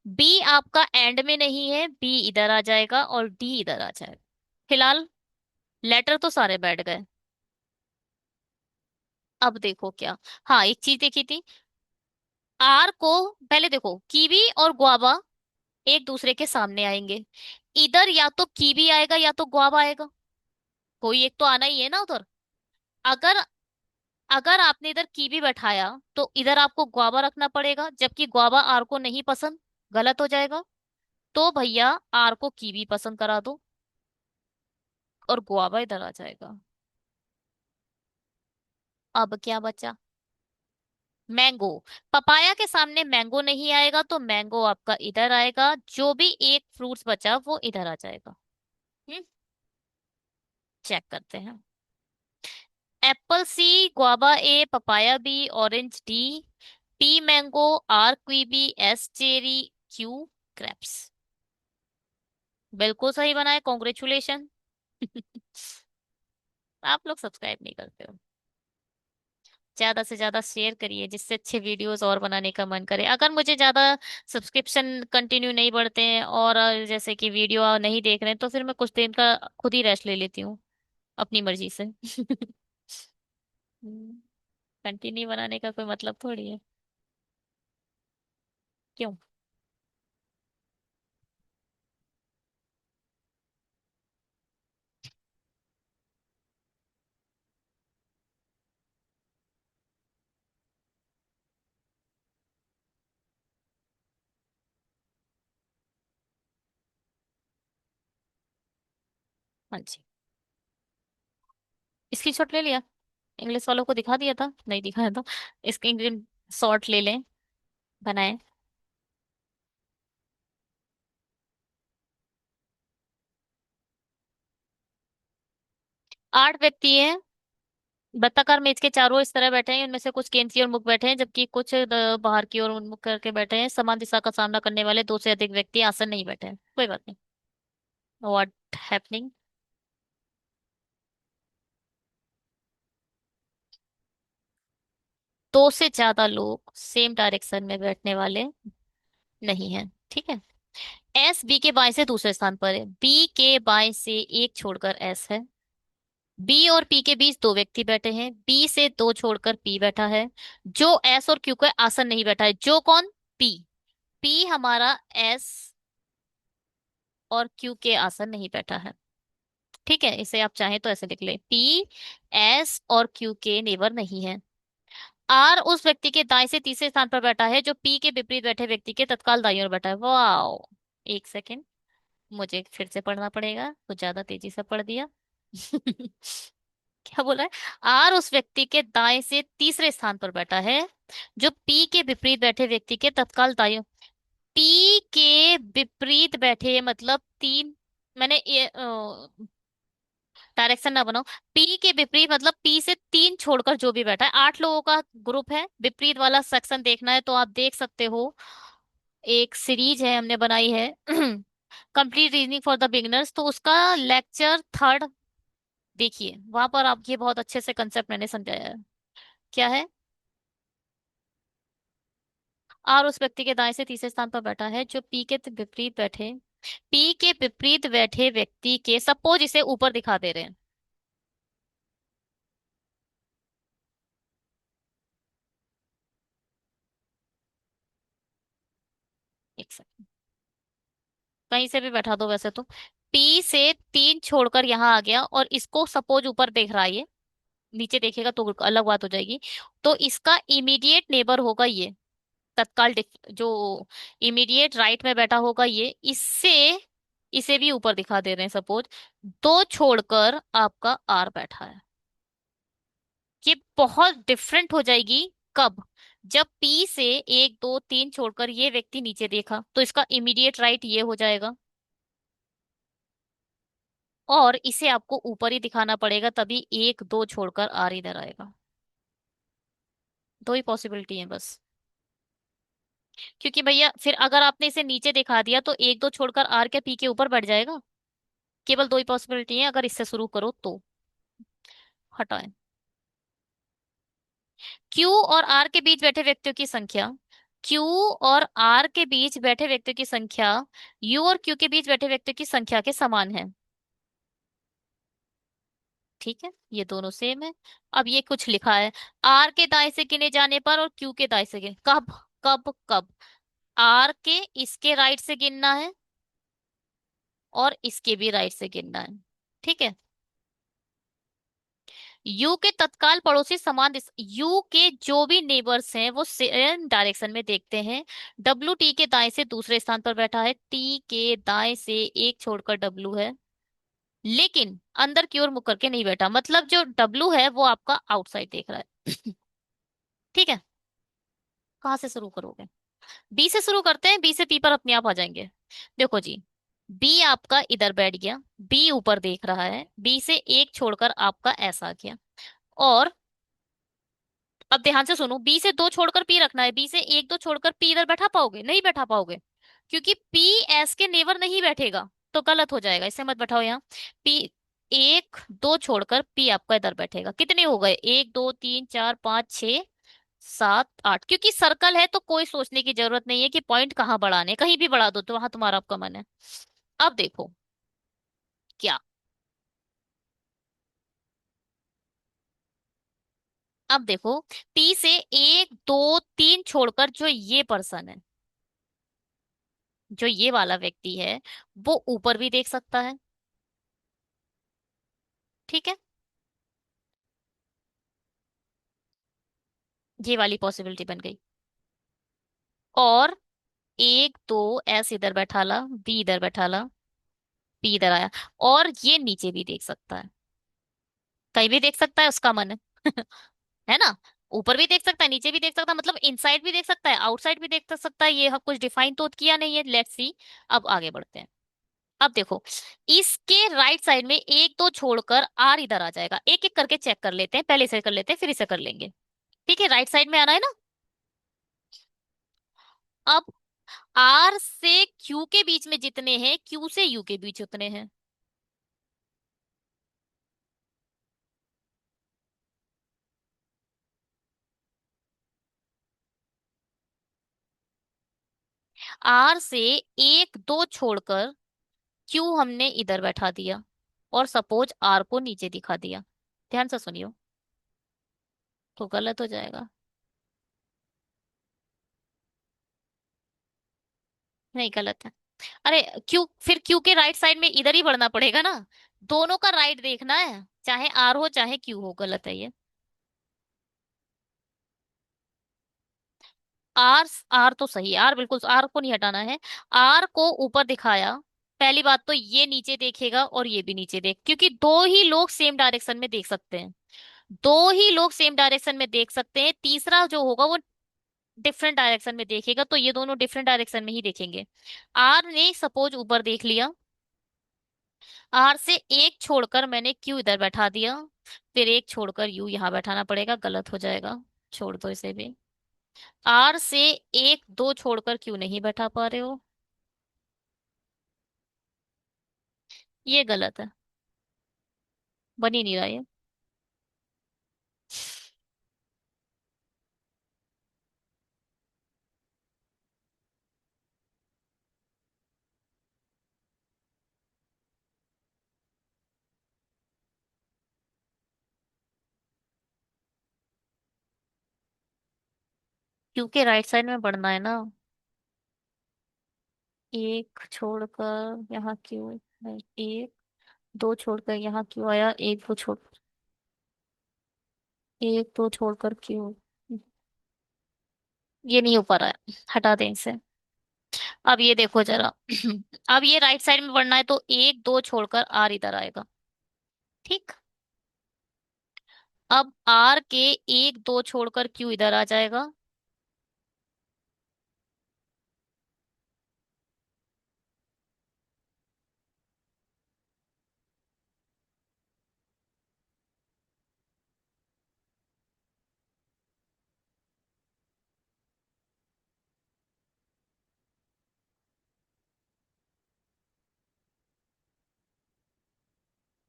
बी आपका एंड में नहीं है, बी इधर आ जाएगा और डी इधर आ जाएगा। फिलहाल लेटर तो सारे बैठ गए। अब देखो क्या, हाँ एक चीज देखी थी, आर को पहले देखो, कीवी और गुआवा एक दूसरे के सामने आएंगे। इधर या तो कीवी आएगा या तो गुआवा आएगा, कोई एक तो आना ही है ना उधर। अगर अगर आपने इधर कीवी बैठाया तो इधर आपको गुआवा रखना पड़ेगा, जबकि गुआवा आर को नहीं पसंद, गलत हो जाएगा। तो भैया आर को कीवी पसंद करा दो और गुआवा इधर आ जाएगा। अब क्या बचा, मैंगो। पपाया के सामने मैंगो नहीं आएगा, तो मैंगो आपका इधर आएगा, जो भी एक फ्रूट्स बचा वो इधर आ जाएगा। हम्म, चेक करते हैं। Apple C, guava A, papaya B, orange D, P mango, R kiwi, S cherry, Q grapes. बिल्कुल सही बनाए, कॉन्ग्रेचुलेशन। आप लोग सब्सक्राइब नहीं करते हो। ज्यादा से ज्यादा शेयर करिए जिससे अच्छे वीडियोस और बनाने का मन करे। अगर मुझे ज्यादा सब्सक्रिप्शन कंटिन्यू नहीं बढ़ते हैं और जैसे कि वीडियो नहीं देख रहे हैं, तो फिर मैं कुछ दिन का खुद ही रेस्ट ले लेती हूँ अपनी मर्जी से। कंटिन्यू बनाने का कोई मतलब थोड़ी है। क्यों? हाँ जी। स्क्रीनशॉट ले लिया, इंग्लिश वालों को दिखा दिया था, नहीं दिखाया था। स्क्रीन शॉट ले लें, बनाए। 8 व्यक्ति हैं, वृत्ताकार मेज के चारों इस तरह बैठे हैं, उनमें से कुछ केंद्र की ओर मुख बैठे हैं जबकि कुछ बाहर की ओर उन्मुख करके बैठे हैं। समान दिशा का सामना करने वाले दो से अधिक व्यक्ति आसन नहीं बैठे हैं, कोई बात नहीं। What happening. 2 से ज्यादा लोग सेम डायरेक्शन में बैठने वाले नहीं हैं, ठीक है। एस बी के बाएं से दूसरे स्थान पर है, बी के बाएं से एक छोड़कर एस है। बी और पी के बीच 2 व्यक्ति बैठे हैं, बी से 2 छोड़कर पी बैठा है। जो एस और क्यू के आसन नहीं बैठा है, जो कौन, पी। पी हमारा एस और क्यू के आसन नहीं बैठा है। ठीक है, इसे आप चाहें तो ऐसे लिख लें, पी एस और क्यू के नेबर नहीं है। आर उस व्यक्ति के दाएं से तीसरे स्थान पर बैठा है जो पी के विपरीत बैठे व्यक्ति के तत्काल दाईं ओर बैठा है। वाओ, एक सेकेंड, मुझे फिर से पढ़ना पड़ेगा, कुछ ज्यादा तेजी से पढ़ दिया। क्या बोला है? आर उस व्यक्ति के दाएं से तीसरे स्थान पर बैठा है जो पी के विपरीत बैठे व्यक्ति के तत्काल दाईं। पी के विपरीत बैठे मतलब तीन, मैंने ये डायरेक्शन ना बनाओ। पी के विपरीत मतलब पी से 3 छोड़कर जो भी बैठा है, 8 लोगों का ग्रुप है। विपरीत वाला सेक्शन देखना है तो आप देख सकते हो, एक सीरीज है हमने बनाई है, complete reasoning for the beginners, तो उसका लेक्चर 3 देखिए वहां पर आप ये बहुत अच्छे से कंसेप्ट मैंने समझाया है। क्या है? आर उस व्यक्ति के दाएं से तीसरे स्थान पर बैठा है जो पी के विपरीत बैठे, पी के विपरीत बैठे व्यक्ति के, सपोज इसे ऊपर दिखा दे रहे हैं। एक सेकंड, कहीं से भी बैठा दो वैसे तो। पी से तीन छोड़कर यहाँ आ गया और इसको सपोज ऊपर देख रहा है ये, नीचे देखेगा तो अलग बात हो जाएगी। तो इसका इमीडिएट नेबर होगा ये, तत्काल जो इमीडिएट राइट में बैठा होगा ये, इससे इसे भी ऊपर दिखा दे रहे हैं सपोज, दो छोड़कर आपका आर बैठा है। ये बहुत डिफरेंट हो जाएगी। कब? जब पी से एक दो तीन छोड़कर ये व्यक्ति नीचे देखा तो इसका इमीडिएट राइट ये हो जाएगा, और इसे आपको ऊपर ही दिखाना पड़ेगा तभी एक दो छोड़कर आर इधर आएगा। दो ही पॉसिबिलिटी है बस। क्योंकि भैया फिर अगर आपने इसे नीचे दिखा दिया तो एक दो छोड़कर आर के पी के ऊपर बढ़ जाएगा। केवल दो ही पॉसिबिलिटी है अगर इससे शुरू करो तो। हटाएं। क्यू और आर के बीच बैठे व्यक्तियों की संख्या, क्यू और आर के बीच बैठे व्यक्तियों की संख्या यू और क्यू के बीच बैठे व्यक्तियों की संख्या के समान है। ठीक है, ये दोनों सेम है। अब ये कुछ लिखा है, आर के दाएं से गिने जाने पर और क्यू के दाएं से गिने, कब कब कब? आर के इसके राइट से गिनना है और इसके भी राइट से गिनना है। ठीक है। यू के तत्काल पड़ोसी समान यू के जो भी नेबर्स हैं वो सेम डायरेक्शन में देखते हैं। डब्ल्यू टी के दाएं से दूसरे स्थान पर बैठा है, टी के दाएं से एक छोड़कर डब्ल्यू है, लेकिन अंदर की ओर मुड़ करके नहीं बैठा, मतलब जो डब्ल्यू है वो आपका आउटसाइड देख रहा है। ठीक है। कहाँ से शुरू करोगे? बी से शुरू करते हैं, बी से पी पर अपने आप आ जाएंगे। देखो जी, बी आपका इधर बैठ गया, बी ऊपर देख रहा है, बी से एक छोड़कर आपका ऐसा आ गया। और अब ध्यान से सुनो, बी से दो छोड़कर पी रखना है, बी से एक दो छोड़कर पी इधर बैठा पाओगे? नहीं बैठा पाओगे, क्योंकि पी एस के नेवर नहीं बैठेगा, तो गलत हो जाएगा, इसे मत बैठाओ यहाँ। पी एक दो छोड़कर पी आपका इधर बैठेगा। कितने हो गए? एक दो तीन चार पाँच छह सात आठ, क्योंकि सर्कल है तो कोई सोचने की जरूरत नहीं है कि पॉइंट कहाँ बढ़ाने, कहीं भी बढ़ा दो तो वहां तुम्हारा आपका मन है। अब देखो क्या, अब देखो, पी से एक दो तीन छोड़कर जो ये पर्सन है, जो ये वाला व्यक्ति है, वो ऊपर भी देख सकता है। ठीक है, ये वाली पॉसिबिलिटी बन गई। और एक दो एस इधर बैठा ला, बी इधर बैठा ला, पी इधर आया, और ये नीचे भी देख सकता है, कहीं भी देख सकता है, उसका मन है। है ना? ऊपर भी देख सकता है, नीचे भी देख सकता है, मतलब इनसाइड भी देख सकता है, आउटसाइड भी देख सकता है, ये हम कुछ डिफाइन तो किया नहीं है। लेट्स सी, अब आगे बढ़ते हैं। अब देखो, इसके राइट साइड में एक दो छोड़कर आर इधर आ जाएगा, एक एक करके चेक कर लेते हैं, पहले इसे कर लेते हैं फिर इसे कर लेंगे। ठीक है, राइट साइड में आना है ना। अब आर से क्यू के बीच में जितने हैं, क्यू से यू के बीच उतने हैं। आर से एक दो छोड़कर क्यू हमने इधर बैठा दिया, और सपोज आर को नीचे दिखा दिया। ध्यान से सुनियो, तो गलत हो जाएगा। नहीं, गलत है। अरे क्यू, फिर क्यू के राइट साइड में इधर ही बढ़ना पड़ेगा ना, दोनों का राइट देखना है, चाहे आर हो चाहे क्यू हो। गलत है ये। आर, आर तो सही है, आर बिल्कुल, आर को नहीं हटाना है। आर को ऊपर दिखाया, पहली बात तो ये नीचे देखेगा और ये भी नीचे देख, क्योंकि दो ही लोग सेम डायरेक्शन में देख सकते हैं, दो ही लोग सेम डायरेक्शन में देख सकते हैं, तीसरा जो होगा वो डिफरेंट डायरेक्शन में देखेगा, तो ये दोनों डिफरेंट डायरेक्शन में ही देखेंगे। आर ने सपोज ऊपर देख लिया, आर से एक छोड़कर मैंने क्यू इधर बैठा दिया, फिर एक छोड़कर यू यहाँ बैठाना पड़ेगा, गलत हो जाएगा, छोड़ दो इसे भी। आर से एक दो छोड़कर क्यू नहीं बैठा पा रहे हो, ये गलत है। बन ही नहीं रहा ये। क्योंकि राइट साइड में बढ़ना है ना। एक छोड़कर यहाँ क्यों? नहीं, एक दो छोड़कर यहाँ क्यों आया? एक दो छोड़, एक दो छोड़कर क्यों? ये नहीं हो पा रहा है, हटा दें इसे। अब ये देखो जरा। अब ये राइट साइड में बढ़ना है तो एक दो छोड़कर आर इधर आएगा। ठीक। अब आर के एक दो छोड़कर क्यू इधर आ जाएगा।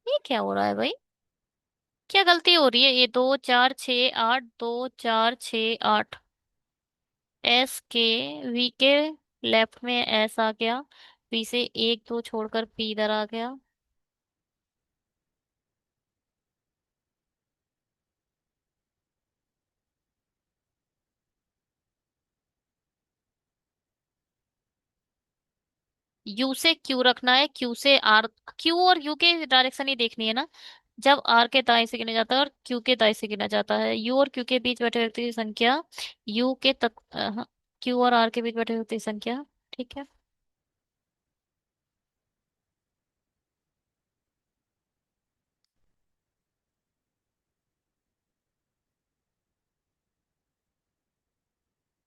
ये क्या हो रहा है भाई? क्या गलती हो रही है? ये दो चार छ आठ, दो चार छ आठ। एस के वी के लेफ्ट में एस आ गया। पी से एक दो छोड़कर पी इधर आ गया। यू से क्यू रखना है, क्यू से आर। क्यू और यू के डायरेक्शन ही देखनी है ना। जब आर के दाएं से गिना जाता है और क्यू के दाएं से गिना जाता है, यू और क्यू के बीच बैठे व्यक्ति की संख्या यू के तक, क्यू और आर के बीच बैठे व्यक्ति की संख्या। ठीक है।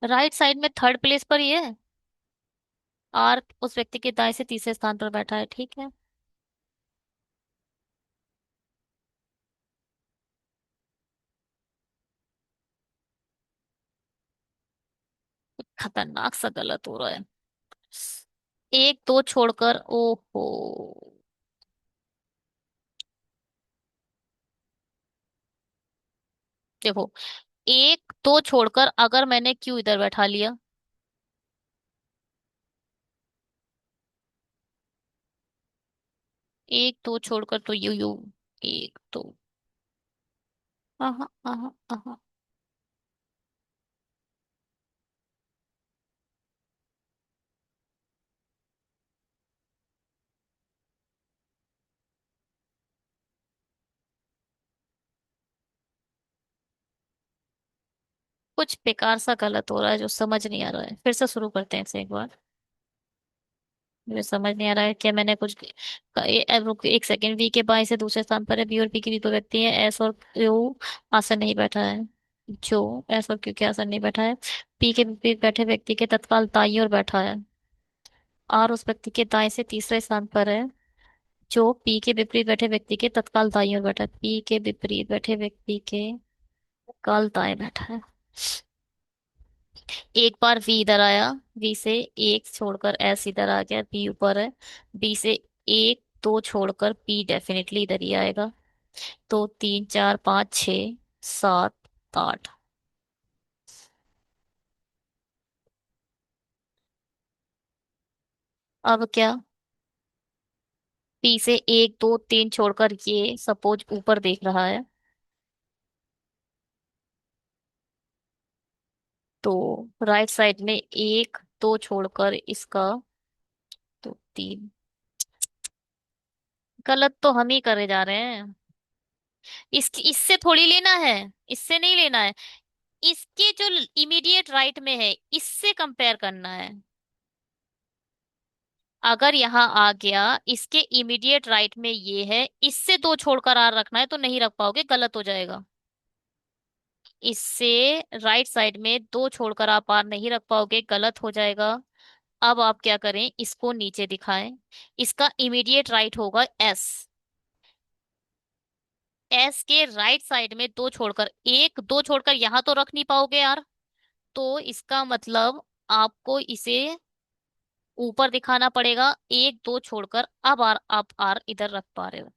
राइट साइड में थर्ड प्लेस पर ही है। आर उस व्यक्ति के दाएं से तीसरे स्थान पर बैठा है। ठीक है। खतरनाक सा गलत हो रहा है। एक दो छोड़कर, ओहो। देखो, एक दो छोड़कर अगर मैंने क्यू इधर बैठा लिया। एक दो छोड़कर तो यू यू। एक दो। आहा आहा आहा। कुछ बेकार सा गलत हो रहा है जो समझ नहीं आ रहा है। फिर से शुरू करते हैं इसे एक बार। मुझे समझ नहीं आ रहा है क्या मैंने कुछ। रुक एक सेकंड। वी के बाएं से दूसरे स्थान पर है बी, और बी के भी दो व्यक्ति हैं, एस और क्यू आसन नहीं बैठा है। जो एस और क्यू के आसन नहीं बैठा है। पी के विपरीत बैठे व्यक्ति के तत्काल दाईं ओर बैठा है। आर उस व्यक्ति के दाएं से तीसरे स्थान पर है जो पी के विपरीत बैठे व्यक्ति के तत्काल दाईं ओर बैठा है। पी के विपरीत बैठे व्यक्ति के तत्काल दाएं बैठा है। एक बार वी इधर आया। वी से एक छोड़कर एस इधर आ गया, बी ऊपर है। बी से एक दो छोड़कर पी डेफिनेटली इधर ही आएगा। तो तीन चार पाँच छ सात आठ। अब क्या? पी से एक दो तीन छोड़कर ये सपोज ऊपर देख रहा है, तो राइट साइड में एक दो छोड़कर इसका, तो तीन। गलत तो हम ही करे जा रहे हैं। इससे थोड़ी लेना है। इससे नहीं लेना है। इसके जो इमीडिएट राइट में है इससे कंपेयर करना है। अगर यहाँ आ गया, इसके इमीडिएट राइट में ये है, इससे दो छोड़कर आर रखना है तो नहीं रख पाओगे, गलत हो जाएगा। इससे राइट साइड में दो छोड़कर आप आर नहीं रख पाओगे, गलत हो जाएगा। अब आप क्या करें, इसको नीचे दिखाएं। इसका इमीडिएट राइट होगा एस। एस के राइट साइड में दो छोड़कर, एक दो छोड़कर यहां तो रख नहीं पाओगे यार। तो इसका मतलब आपको इसे ऊपर दिखाना पड़ेगा, एक दो छोड़कर। अब आर आप आर इधर रख पा रहे हो।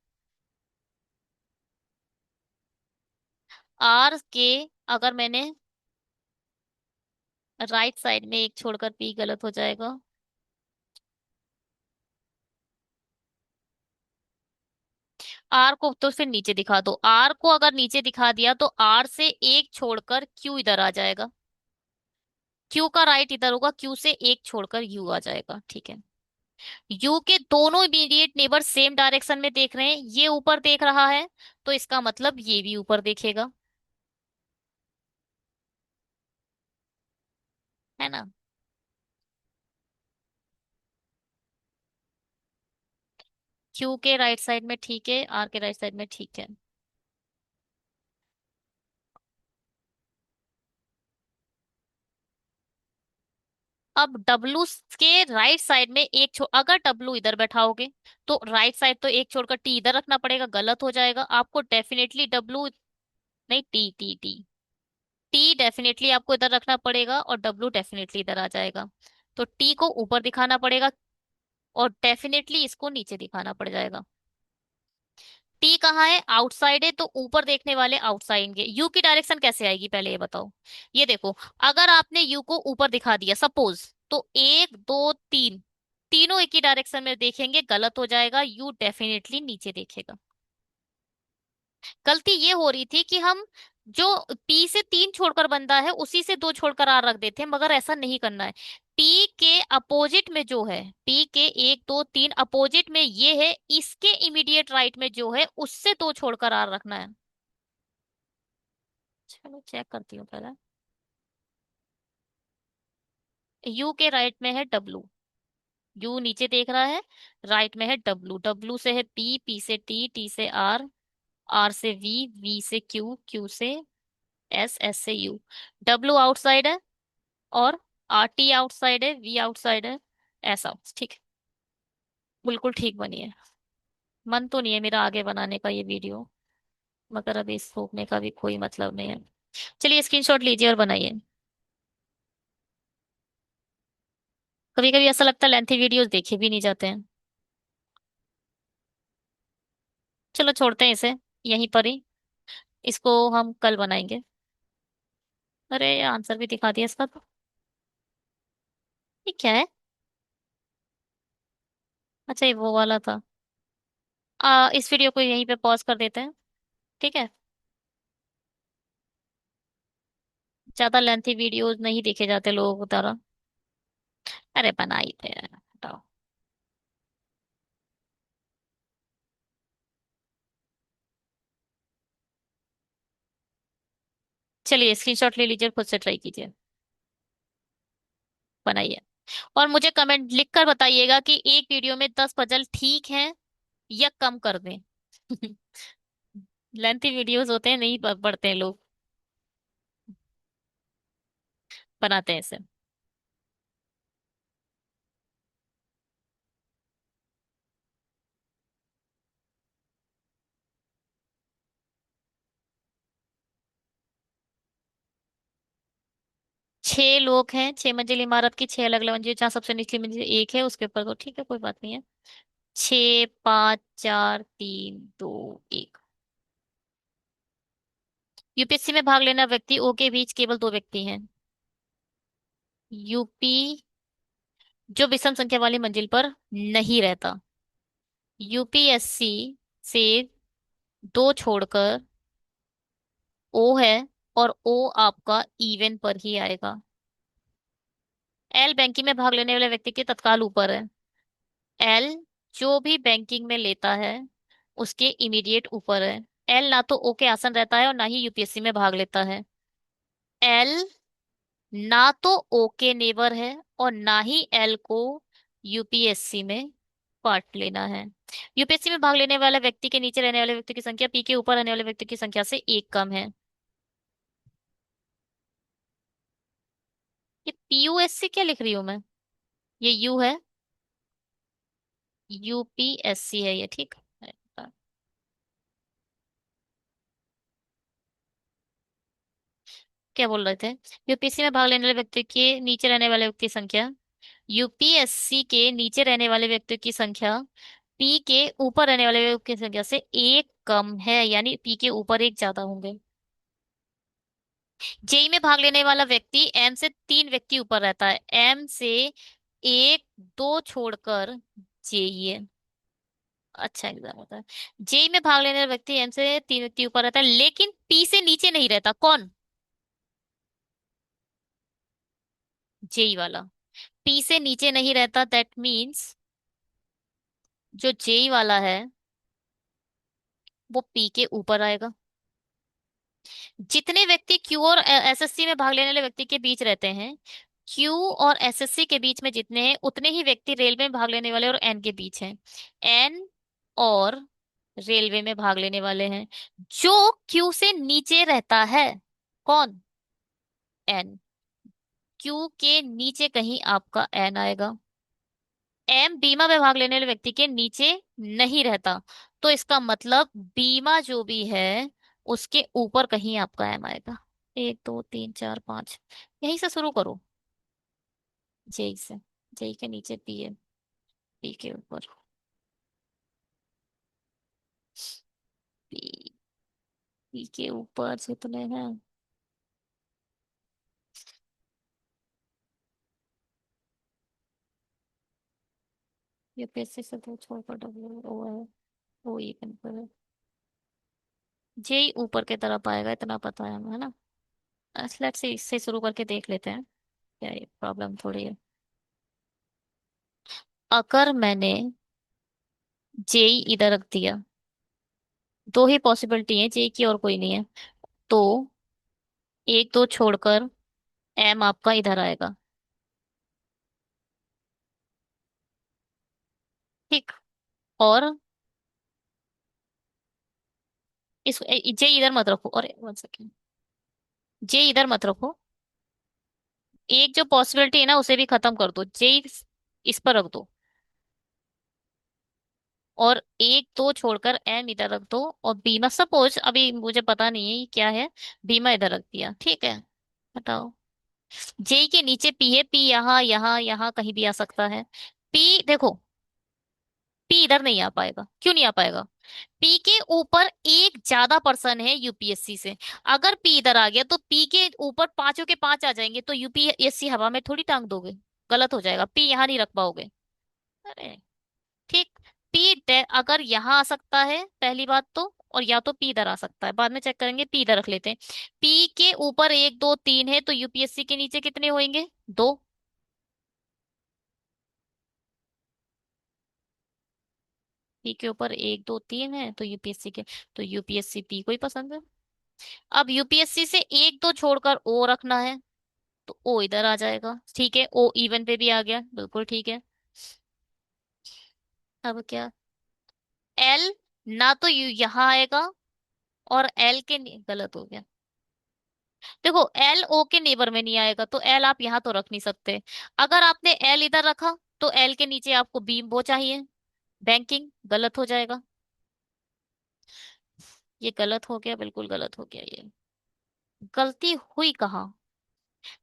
आर के अगर मैंने राइट साइड में एक छोड़कर पी गलत हो जाएगा। आर को तो फिर नीचे दिखा दो, आर को अगर नीचे दिखा दिया तो आर से एक छोड़कर क्यू इधर आ जाएगा। क्यू का राइट इधर होगा, क्यू से एक छोड़कर यू आ जाएगा, ठीक है। यू के दोनों इमीडिएट नेबर सेम डायरेक्शन में देख रहे हैं, ये ऊपर देख रहा है तो इसका मतलब ये भी ऊपर देखेगा, है ना। क्यू के राइट साइड में ठीक है, आर के राइट साइड में ठीक है। अब डब्लू के राइट साइड में एक अगर डब्लू इधर बैठाओगे तो राइट साइड तो एक छोड़कर टी इधर रखना पड़ेगा, गलत हो जाएगा आपको डेफिनेटली डब्लू। नहीं, T T T T definitely आपको इधर रखना पड़ेगा और डब्लू डेफिनेटली इधर आ जाएगा। तो टी को ऊपर दिखाना पड़ेगा और डेफिनेटली इसको नीचे दिखाना पड़ जाएगा। टी कहाँ है, आउटसाइड है, तो ऊपर देखने वाले आउटसाइड के यू की डायरेक्शन कैसे आएगी पहले ये बताओ। ये देखो, अगर आपने यू को ऊपर दिखा दिया सपोज, तो एक दो तीन, तीनों एक ही डायरेक्शन में देखेंगे, गलत हो जाएगा, यू डेफिनेटली नीचे देखेगा। गलती ये हो रही थी कि हम जो पी से तीन छोड़कर बंदा है उसी से दो छोड़कर आर रख देते हैं, मगर ऐसा नहीं करना है। पी के अपोजिट में जो है, पी के एक दो तीन अपोजिट में ये है, इसके इमीडिएट राइट में जो है उससे दो छोड़कर आर रखना है। चलो चेक करती हूँ पहले। यू के राइट में है डब्लू, यू नीचे देख रहा है, राइट में है डब्लू, डब्लू से है पी, पी से टी, टी से आर, आर से वी, वी से क्यू, क्यू से एस, एस से यू। डब्लू आउटसाइड है और आर टी आउटसाइड है, वी आउटसाइड है, एस आउट, ठीक है। बिल्कुल ठीक बनी है। मन तो नहीं है मेरा आगे बनाने का ये वीडियो, मगर अभी इस रोकने का भी कोई मतलब नहीं है। चलिए स्क्रीनशॉट लीजिए और बनाइए। कभी कभी ऐसा लगता है लेंथी वीडियोस देखे भी नहीं जाते हैं। चलो छोड़ते हैं इसे यहीं पर ही, इसको हम कल बनाएंगे। अरे आंसर भी दिखा दिया इसका तो। ये क्या है। अच्छा ये वो वाला था। इस वीडियो को यहीं पे पॉज कर देते हैं, ठीक है। ज्यादा लेंथी वीडियोस नहीं देखे जाते लोगों द्वारा। अरे बना ही थे, हटाओ। चलिए स्क्रीनशॉट ले लीजिए और खुद से ट्राई कीजिए, बनाइए। और मुझे कमेंट लिख कर बताइएगा कि एक वीडियो में 10 पजल ठीक हैं या कम कर दें। लेंथी वीडियोस होते हैं, नहीं पढ़ते हैं लोग, बनाते हैं इसे। 6 लोग हैं, 6 मंजिल इमारत की 6 अलग अलग मंजिल, जहाँ सबसे निचली मंजिल एक है उसके ऊपर तो ठीक है, कोई बात नहीं है। 6 5 4 3 2 1। यूपीएससी में भाग लेना व्यक्ति ओ के बीच केवल दो व्यक्ति हैं। यूपी जो विषम संख्या वाली मंजिल पर नहीं रहता। यूपीएससी से दो छोड़कर ओ है और ओ आपका इवन पर ही आएगा। एल बैंकिंग में भाग लेने वाले व्यक्ति के तत्काल ऊपर है। एल जो भी बैंकिंग में लेता है उसके इमीडिएट ऊपर है। एल ना तो ओ के आसन रहता है और ना ही यूपीएससी में भाग लेता है। एल ना तो ओ के नेबर है और ना ही एल को यूपीएससी में पार्ट लेना है। यूपीएससी में भाग लेने वाले व्यक्ति के नीचे रहने वाले व्यक्ति की संख्या पी के ऊपर रहने वाले व्यक्ति की संख्या से एक कम है। ये पीयूएससी क्या लिख रही हूं मैं, ये यू है, यूपीएससी है ये, ठीक है। क्या बोल रहे थे। यूपीएससी में भाग लेने वाले व्यक्ति के नीचे रहने वाले व्यक्ति की संख्या, यूपीएससी के नीचे रहने वाले व्यक्ति की संख्या पी के ऊपर रहने वाले व्यक्ति की संख्या से एक कम है, यानी पी के ऊपर एक ज्यादा होंगे। जेई में भाग लेने वाला व्यक्ति एम से 3 व्यक्ति ऊपर रहता है। एम से एक दो छोड़कर जेई है। अच्छा एग्जाम होता है। जेई में भाग लेने वाला व्यक्ति एम से 3 व्यक्ति ऊपर रहता है, लेकिन पी से नीचे नहीं रहता। कौन? जेई वाला पी से नीचे नहीं रहता, दैट मीन्स जो जेई वाला है वो पी के ऊपर आएगा। जितने व्यक्ति क्यू और एसएससी में भाग लेने वाले व्यक्ति के बीच रहते हैं, क्यू और एसएससी के बीच में जितने हैं उतने ही व्यक्ति रेलवे में भाग लेने वाले और एन के बीच हैं। एन और रेलवे में भाग लेने वाले हैं। जो क्यू से नीचे रहता है, कौन? एन। क्यू के नीचे कहीं आपका एन आएगा। एम बीमा में भाग लेने वाले व्यक्ति के नीचे नहीं रहता, तो इसका मतलब बीमा जो भी है उसके ऊपर कहीं आपका एम आएगा। 1 2 3 4 5, यहीं से शुरू करो। जेई से। जेई के नीचे पी है, पी के ऊपर पी। पी के ऊपर जितने हैं, ये पैसे से दो छोड़कर डब्ल्यू ओ है। ओ इवन पर है। जेई ऊपर की तरफ आएगा, इतना पता है हमें, है ना? लेट्स से इससे शुरू करके देख लेते हैं, क्या ये प्रॉब्लम थोड़ी है। अगर मैंने जेई इधर रख दिया, दो ही पॉसिबिलिटी है जेई की और कोई नहीं है, तो एक दो छोड़कर एम आपका इधर आएगा। ठीक। और इस जे इधर मत रखो, और 1 सेकेंड, जे इधर मत रखो। एक जो पॉसिबिलिटी है ना उसे भी खत्म कर दो, जे इस पर रख दो। और एक दो छोड़कर एम इधर रख दो। और बीमा, सपोज अभी मुझे पता नहीं है ये क्या है, बीमा इधर रख दिया, ठीक है। हटाओ। जे के नीचे पी है, पी यहाँ यहाँ यहाँ कहीं भी आ सकता है। पी देखो, पी इधर नहीं आ पाएगा। क्यों नहीं आ पाएगा? पी के ऊपर एक ज्यादा पर्सन है यूपीएससी से। अगर पी इधर आ गया तो पी के ऊपर पांचों के पांच आ जाएंगे, तो यूपीएससी हवा में थोड़ी टांग दोगे। गलत हो जाएगा, पी यहाँ नहीं रख पाओगे। अरे ठीक। अगर यहाँ आ सकता है पहली बात तो, और या तो पी इधर आ सकता है, बाद में चेक करेंगे। पी इधर रख लेते हैं। पी के ऊपर 1 2 3 है, तो यूपीएससी के नीचे कितने होंगे? दो। पी के ऊपर 1 2 3 है तो यूपीएससी के, तो यूपीएससी पी को ही पसंद है। अब यूपीएससी से एक दो छोड़कर ओ रखना है, तो ओ इधर आ जाएगा, ठीक है। ओ इवन पे भी आ गया, बिल्कुल ठीक है। अब क्या? एल ना तो यू यहाँ आएगा, और एल के गलत हो गया। देखो एल ओ के नेबर में नहीं आएगा, तो एल आप यहाँ तो रख नहीं सकते। अगर आपने एल इधर रखा तो एल के नीचे आपको बी वो चाहिए, बैंकिंग, गलत हो जाएगा। ये गलत हो गया, बिल्कुल गलत हो गया ये। गलती हुई कहाँ?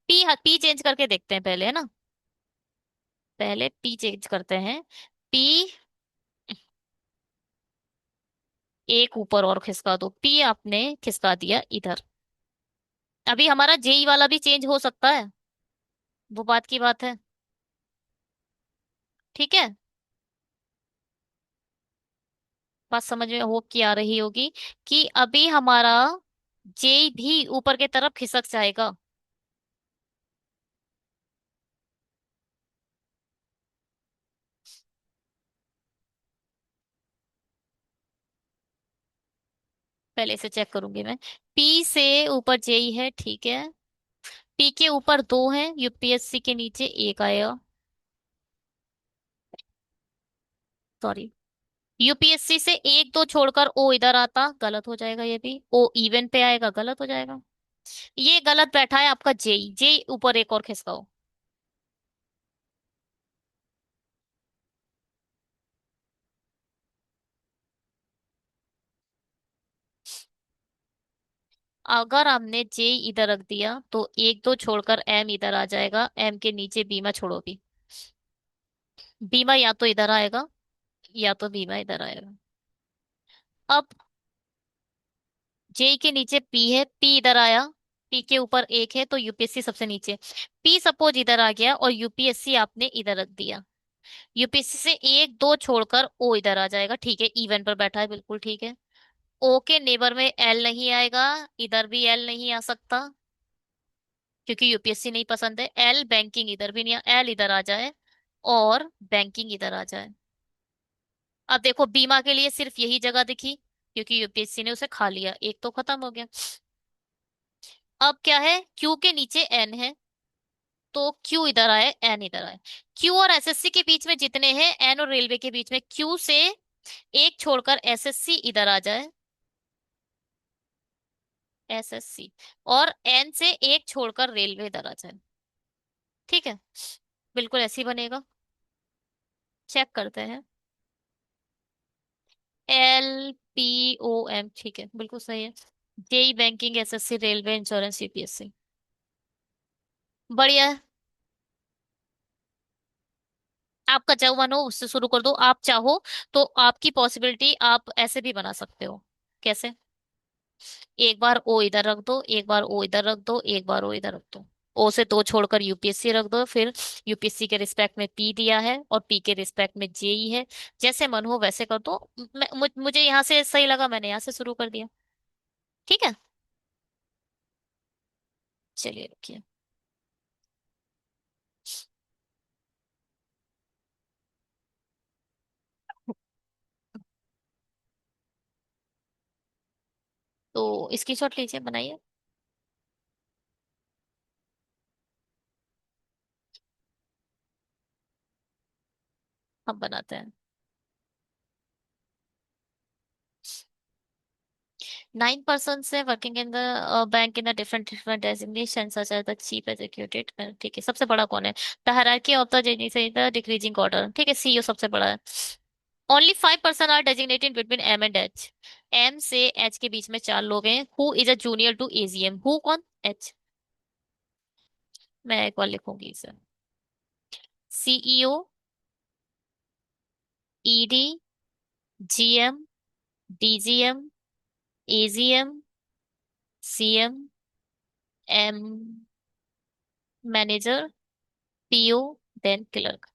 पी पी चेंज करके देखते हैं पहले, है ना? पहले पी चेंज करते हैं। पी एक ऊपर और खिसका दो, पी आपने खिसका दिया इधर। अभी हमारा जेई वाला भी चेंज हो सकता है, वो बात की बात है। ठीक है। बात समझ में होप की आ रही होगी कि अभी हमारा जेई भी ऊपर की तरफ खिसक जाएगा। पहले से चेक करूंगी मैं। पी से ऊपर जेई है, ठीक है। पी के ऊपर दो है, यूपीएससी के नीचे एक आएगा। सॉरी, यूपीएससी से एक दो छोड़कर ओ इधर आता, गलत हो जाएगा। ये भी ओ इवन पे आएगा, गलत हो जाएगा। ये गलत बैठा है आपका जेई। जेई ऊपर एक और खिसकाओ। अगर हमने जे इधर रख दिया तो एक दो छोड़कर एम इधर आ जाएगा, एम के नीचे बीमा छोड़ो भी। बीमा या तो इधर आएगा, या तो बीमा इधर आएगा। अब जे के नीचे पी है, पी इधर आया, पी के ऊपर एक है तो यूपीएससी सबसे नीचे। पी सपोज इधर आ गया और यूपीएससी आपने इधर रख दिया। यूपीएससी से एक दो छोड़कर ओ इधर आ जाएगा, ठीक है, इवन पर बैठा है, बिल्कुल ठीक है। ओ के नेबर में एल नहीं आएगा, इधर भी एल नहीं आ सकता क्योंकि यूपीएससी नहीं पसंद है। एल बैंकिंग इधर भी नहीं एल इधर आ जाए और बैंकिंग इधर आ जाए। अब देखो बीमा के लिए सिर्फ यही जगह दिखी क्योंकि यूपीएससी ने उसे खा लिया, एक तो खत्म हो गया। अब क्या है, क्यू के नीचे एन है तो क्यू इधर आए एन इधर आए। क्यू और एसएससी के बीच में जितने हैं, एन और रेलवे के बीच में क्यू से एक छोड़कर एसएससी इधर आ जाए, एसएससी, और एन से एक छोड़कर रेलवे इधर आ जाए। ठीक है, बिल्कुल ऐसे ही बनेगा। चेक करते हैं। एल पी ओ एम, ठीक है, बिल्कुल सही है। JE banking, SSC, railway, insurance, UPSC. बढ़िया है। आपका जो मन हो उससे शुरू कर दो। आप चाहो तो आपकी पॉसिबिलिटी आप ऐसे भी बना सकते हो। कैसे? एक बार ओ इधर रख दो, एक बार ओ इधर रख दो, एक बार ओ इधर रख दो। ओ से दो छोड़कर यूपीएससी रख दो, फिर यूपीएससी के रिस्पेक्ट में पी दिया है और पी के रिस्पेक्ट में जेई है। जैसे मन हो वैसे कर दो। मुझे यहाँ से सही लगा, मैंने यहाँ से शुरू कर दिया। ठीक है, चलिए रुकिए। तो इसकी शॉट लीजिए, बनाइए। हम बनाते हैं। 9 persons से working in the bank in the different different designation such as the chief executive, ठीक है। सबसे बड़ा कौन है? The hierarchy of the the decreasing order, ठीक है, सीईओ सबसे बड़ा है। Only 5 person are designated between M and H. M से एच के बीच में चार लोग हैं। Who is a junior to AGM, who कौन? एच। मैं एक बार लिखूंगी इसे। CEO, ED, GM, DGM, AGM, CM, M, manager, PO, then clerk.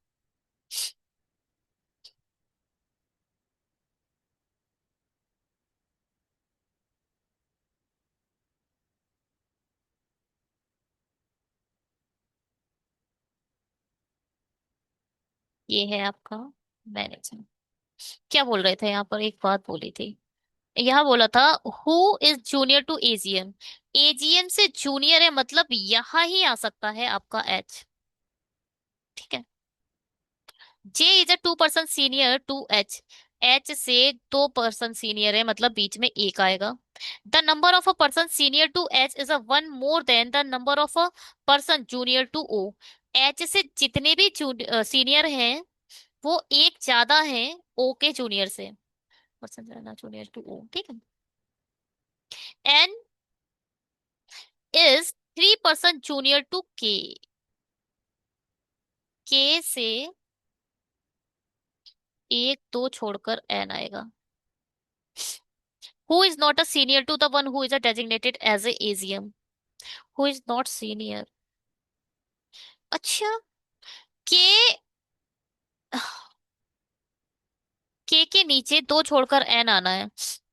ये है आपका मैनेजर। क्या बोल रहे थे यहाँ पर? एक बात बोली थी, यहाँ बोला था who is junior to AGM. AGM से जूनियर है मतलब यहाँ ही आ सकता है आपका एच। ठीक है। J is a 2 person senior to H. H से 2 पर्सन सीनियर है मतलब बीच में एक आएगा। The number of a person senior to H is a one more than the number of a person junior to O. H से जितने भी senior हैं वो एक ज्यादा है ओ के जूनियर से। पर्सन ज्यादा जूनियर टू ओ, ठीक है। N is 3 person junior to K. K से एक दो छोड़कर एन आएगा। Who is not a senior to the one who is a designated as a AGM? Who is not senior? अच्छा, के के नीचे दो छोड़कर एन आना है।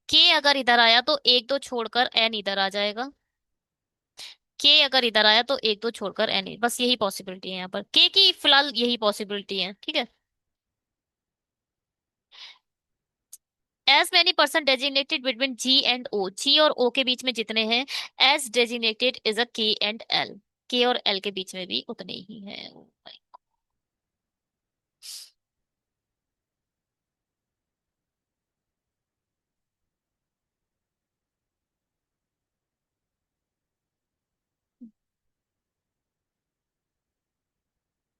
के अगर इधर आया तो एक दो छोड़कर एन इधर आ जाएगा। के अगर इधर आया तो एक दो छोड़कर एन, बस यही पॉसिबिलिटी है यहाँ पर, के की फिलहाल यही पॉसिबिलिटी है, ठीक है। As many person designated between G and O, G और ओ के बीच में जितने हैं, एज डेजिग्नेटेड इज अ के एंड एल। के और एल के बीच में भी उतने ही हैं।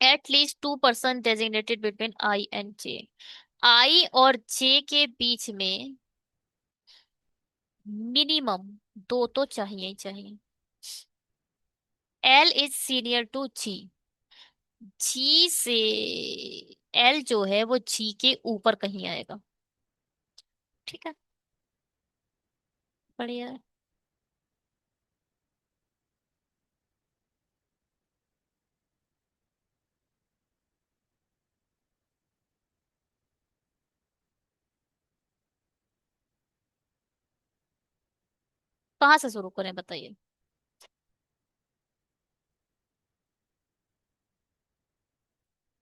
At least 2 person designated between I and J. I और जे के बीच में मिनिमम दो तो चाहिए ही चाहिए। एल इज सीनियर टू जी। जी से एल जो है वो जी के ऊपर कहीं आएगा। ठीक है, बढ़िया है। कहाँ से शुरू करें बताइए।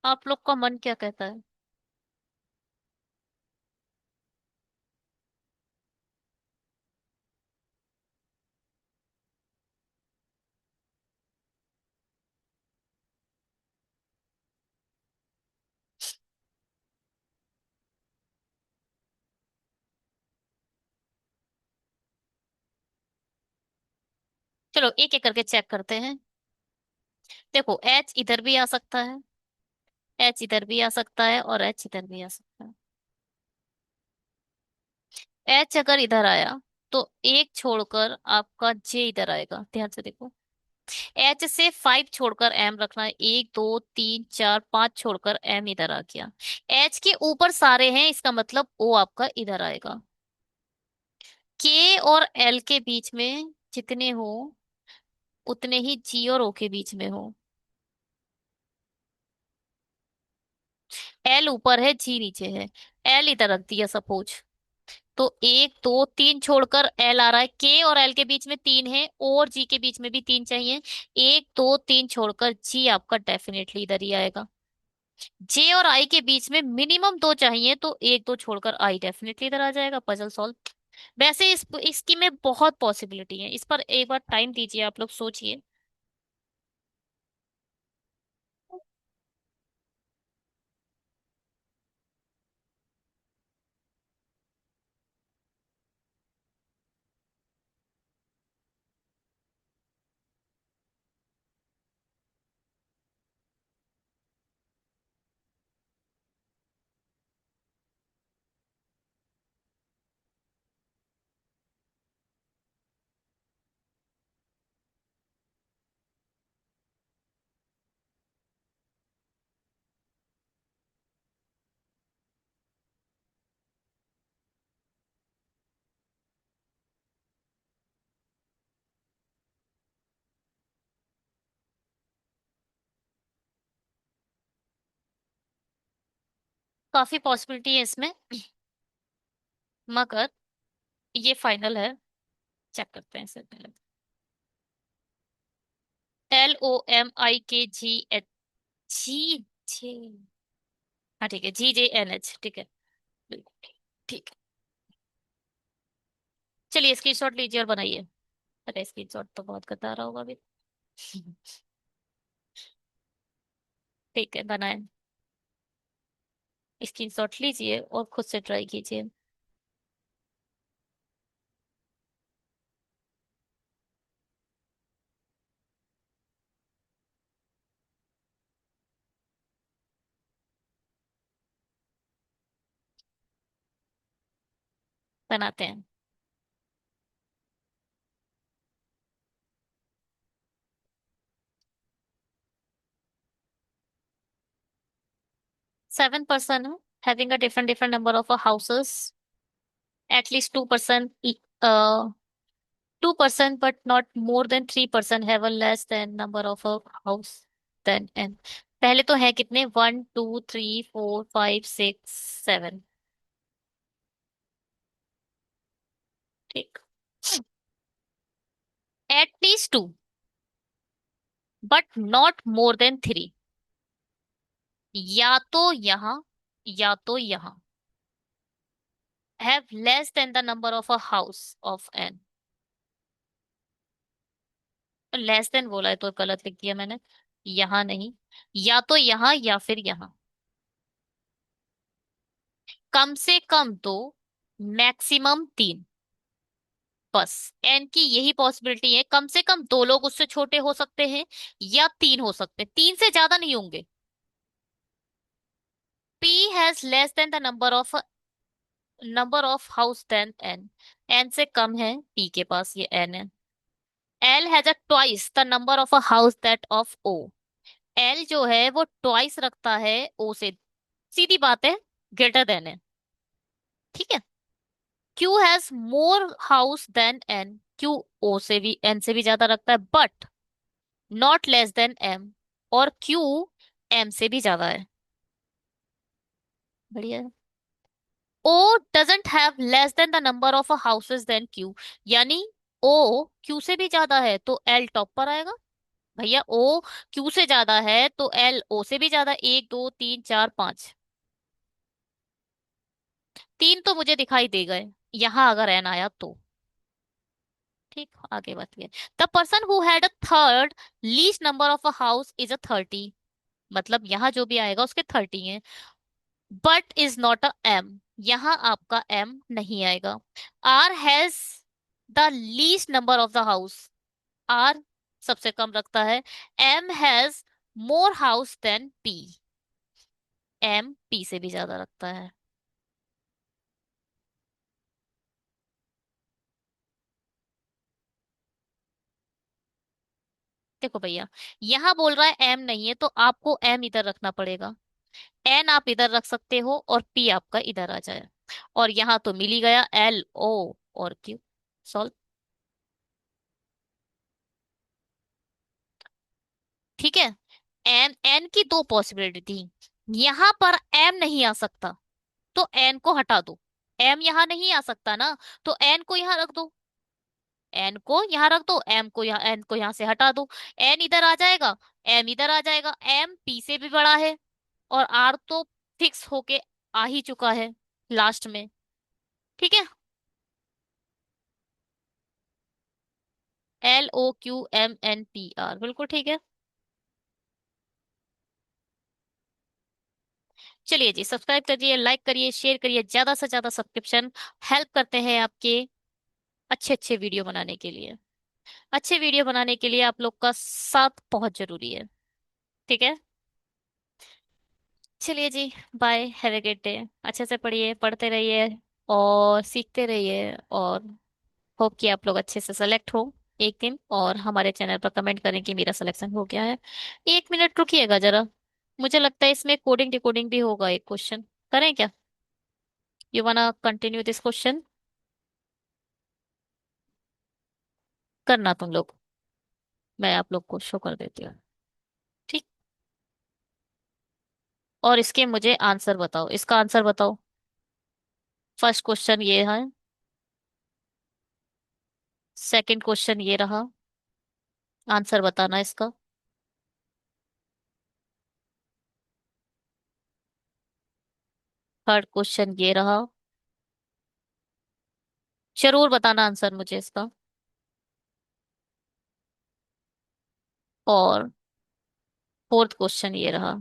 आप लोग का मन क्या कहता है। चलो एक एक करके चेक करते हैं। देखो एच इधर भी आ सकता है, एच इधर भी आ सकता है और एच इधर भी आ सकता है। एच अगर इधर आया तो एक छोड़कर आपका जे इधर आएगा, ध्यान से देखो। एच से 5 छोड़कर एम रखना है, 1 2 3 4 5 छोड़कर एम इधर आ गया। एच के ऊपर सारे हैं, इसका मतलब ओ आपका इधर आएगा। के और एल के बीच में जितने हो उतने ही जी और ओ के बीच में हो। एल ऊपर है, जी नीचे है। एल इधर रख दिया सपोज, तो 1 2 3 छोड़कर एल आ रहा है। के और एल के बीच में 3 है और जी के बीच में भी 3 चाहिए। 1 2 3 छोड़कर जी आपका डेफिनेटली इधर ही आएगा। जे और आई के बीच में मिनिमम 2 चाहिए, तो 1 2 छोड़कर आई डेफिनेटली इधर आ जाएगा। Puzzle solve. वैसे इसकी में बहुत पॉसिबिलिटी है, इस पर एक बार टाइम दीजिए, आप लोग सोचिए। काफी पॉसिबिलिटी है इसमें, मगर ये फाइनल है। चेक करते हैं इसे पहले। LOMIKGH। जी जे। हाँ ठीक है, GJNH, ठीक है। बिल्कुल ठीक। ठीक है। चलिए स्क्रीनशॉट लीजिए और बनाइए। अरे स्क्रीनशॉट तो बहुत गंदा आ रहा होगा अभी। ठीक है, बनाए। स्क्रीनशॉट लीजिए और खुद से ट्राई कीजिए। बनाते हैं। 7% having a different number of houses, at least 2%, 2% but not more than 3% have a less than number of a house than n। पहले तो है कितने, 1 2 3 4 5 6 7। ठीक। At least 2 but not more than 3। या तो यहाँ या तो यहाँ। Have less than the number of a house of N. Less than बोला है तो गलत लिख दिया मैंने। यहाँ नहीं, या तो यहाँ या फिर यहाँ। कम से कम 2, मैक्सिमम 3। बस एन की यही पॉसिबिलिटी है, कम से कम 2 लोग उससे छोटे हो सकते हैं या 3 हो सकते हैं, 3 से ज्यादा नहीं होंगे। P has less than the number of house than N. N से कम है पी के पास, ये एन है। L has a twice the number of a house that of O. L जो है वो ट्वाइस रखता है ओ से, सीधी बात है, ग्रेटर देन है। ठीक है। Q has more house than N. Q O से भी, एन से भी ज्यादा रखता है, but not less than M. और क्यू एम से भी ज्यादा है। बढ़िया है। O doesn't have less than the number of houses than Q, यानी ओ क्यू से भी ज्यादा है तो एल टॉप पर आएगा। भैया ओ क्यू से ज्यादा है तो एल ओ से भी ज्यादा, एक दो तीन चार पांच, तीन तो मुझे दिखाई दे गए यहाँ अगर एन आया तो। ठीक, आगे बढ़िए। The person who had a third least number of a house is a 30, मतलब यहाँ जो भी आएगा उसके 30 है। But is not a M, यहाँ आपका एम नहीं आएगा। R has the least number of the house, R सबसे कम रखता है। M has more house than P, M P से भी ज्यादा रखता है। देखो भैया, यहाँ बोल रहा है एम नहीं है तो आपको एम इधर रखना पड़ेगा, एन आप इधर रख सकते हो और पी आपका इधर आ जाए। और यहाँ तो मिल ही गया एल ओ और क्यू। सॉल्व। ठीक है। एन एन की दो पॉसिबिलिटी थी, यहाँ पर एम नहीं आ सकता तो एन को हटा दो, एम यहाँ नहीं आ सकता ना, तो एन को यहाँ रख दो, एन को यहाँ रख दो, एम को यहाँ, एन को यहाँ से हटा दो, एन इधर आ जाएगा, एम इधर आ जाएगा, एम पी से भी बड़ा है और आर तो फिक्स होके आ ही चुका है लास्ट में। ठीक है। L O Q M N P R, बिल्कुल ठीक है। चलिए जी, सब्सक्राइब करिए, लाइक करिए, शेयर करिए, ज्यादा से ज्यादा सब्सक्रिप्शन हेल्प करते हैं आपके अच्छे अच्छे वीडियो बनाने के लिए। अच्छे वीडियो बनाने के लिए आप लोग का साथ बहुत जरूरी है। ठीक है। चलिए जी, bye, have a great day. अच्छे से पढ़िए, पढ़ते रहिए और सीखते रहिए, और होप कि आप लोग अच्छे से सेलेक्ट हो एक दिन, और हमारे चैनल पर कमेंट करें कि मेरा सिलेक्शन हो गया है। एक मिनट रुकिएगा जरा, मुझे लगता है इसमें कोडिंग डिकोडिंग भी होगा, एक क्वेश्चन करें क्या? You wanna continue this question? करना तुम लोग, मैं आप लोग को शो कर देती हूँ। ठीक। और इसके मुझे आंसर बताओ, इसका आंसर बताओ। फर्स्ट क्वेश्चन ये है, सेकंड क्वेश्चन ये रहा, आंसर बताना इसका। थर्ड क्वेश्चन ये रहा, जरूर बताना आंसर मुझे इसका। और फोर्थ क्वेश्चन ये रहा।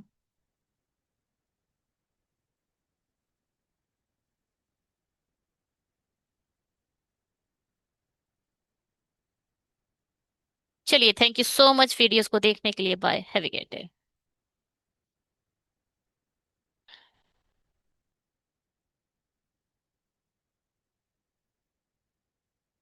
चलिए, thank you so much videos को देखने के लिए, bye, have a great day.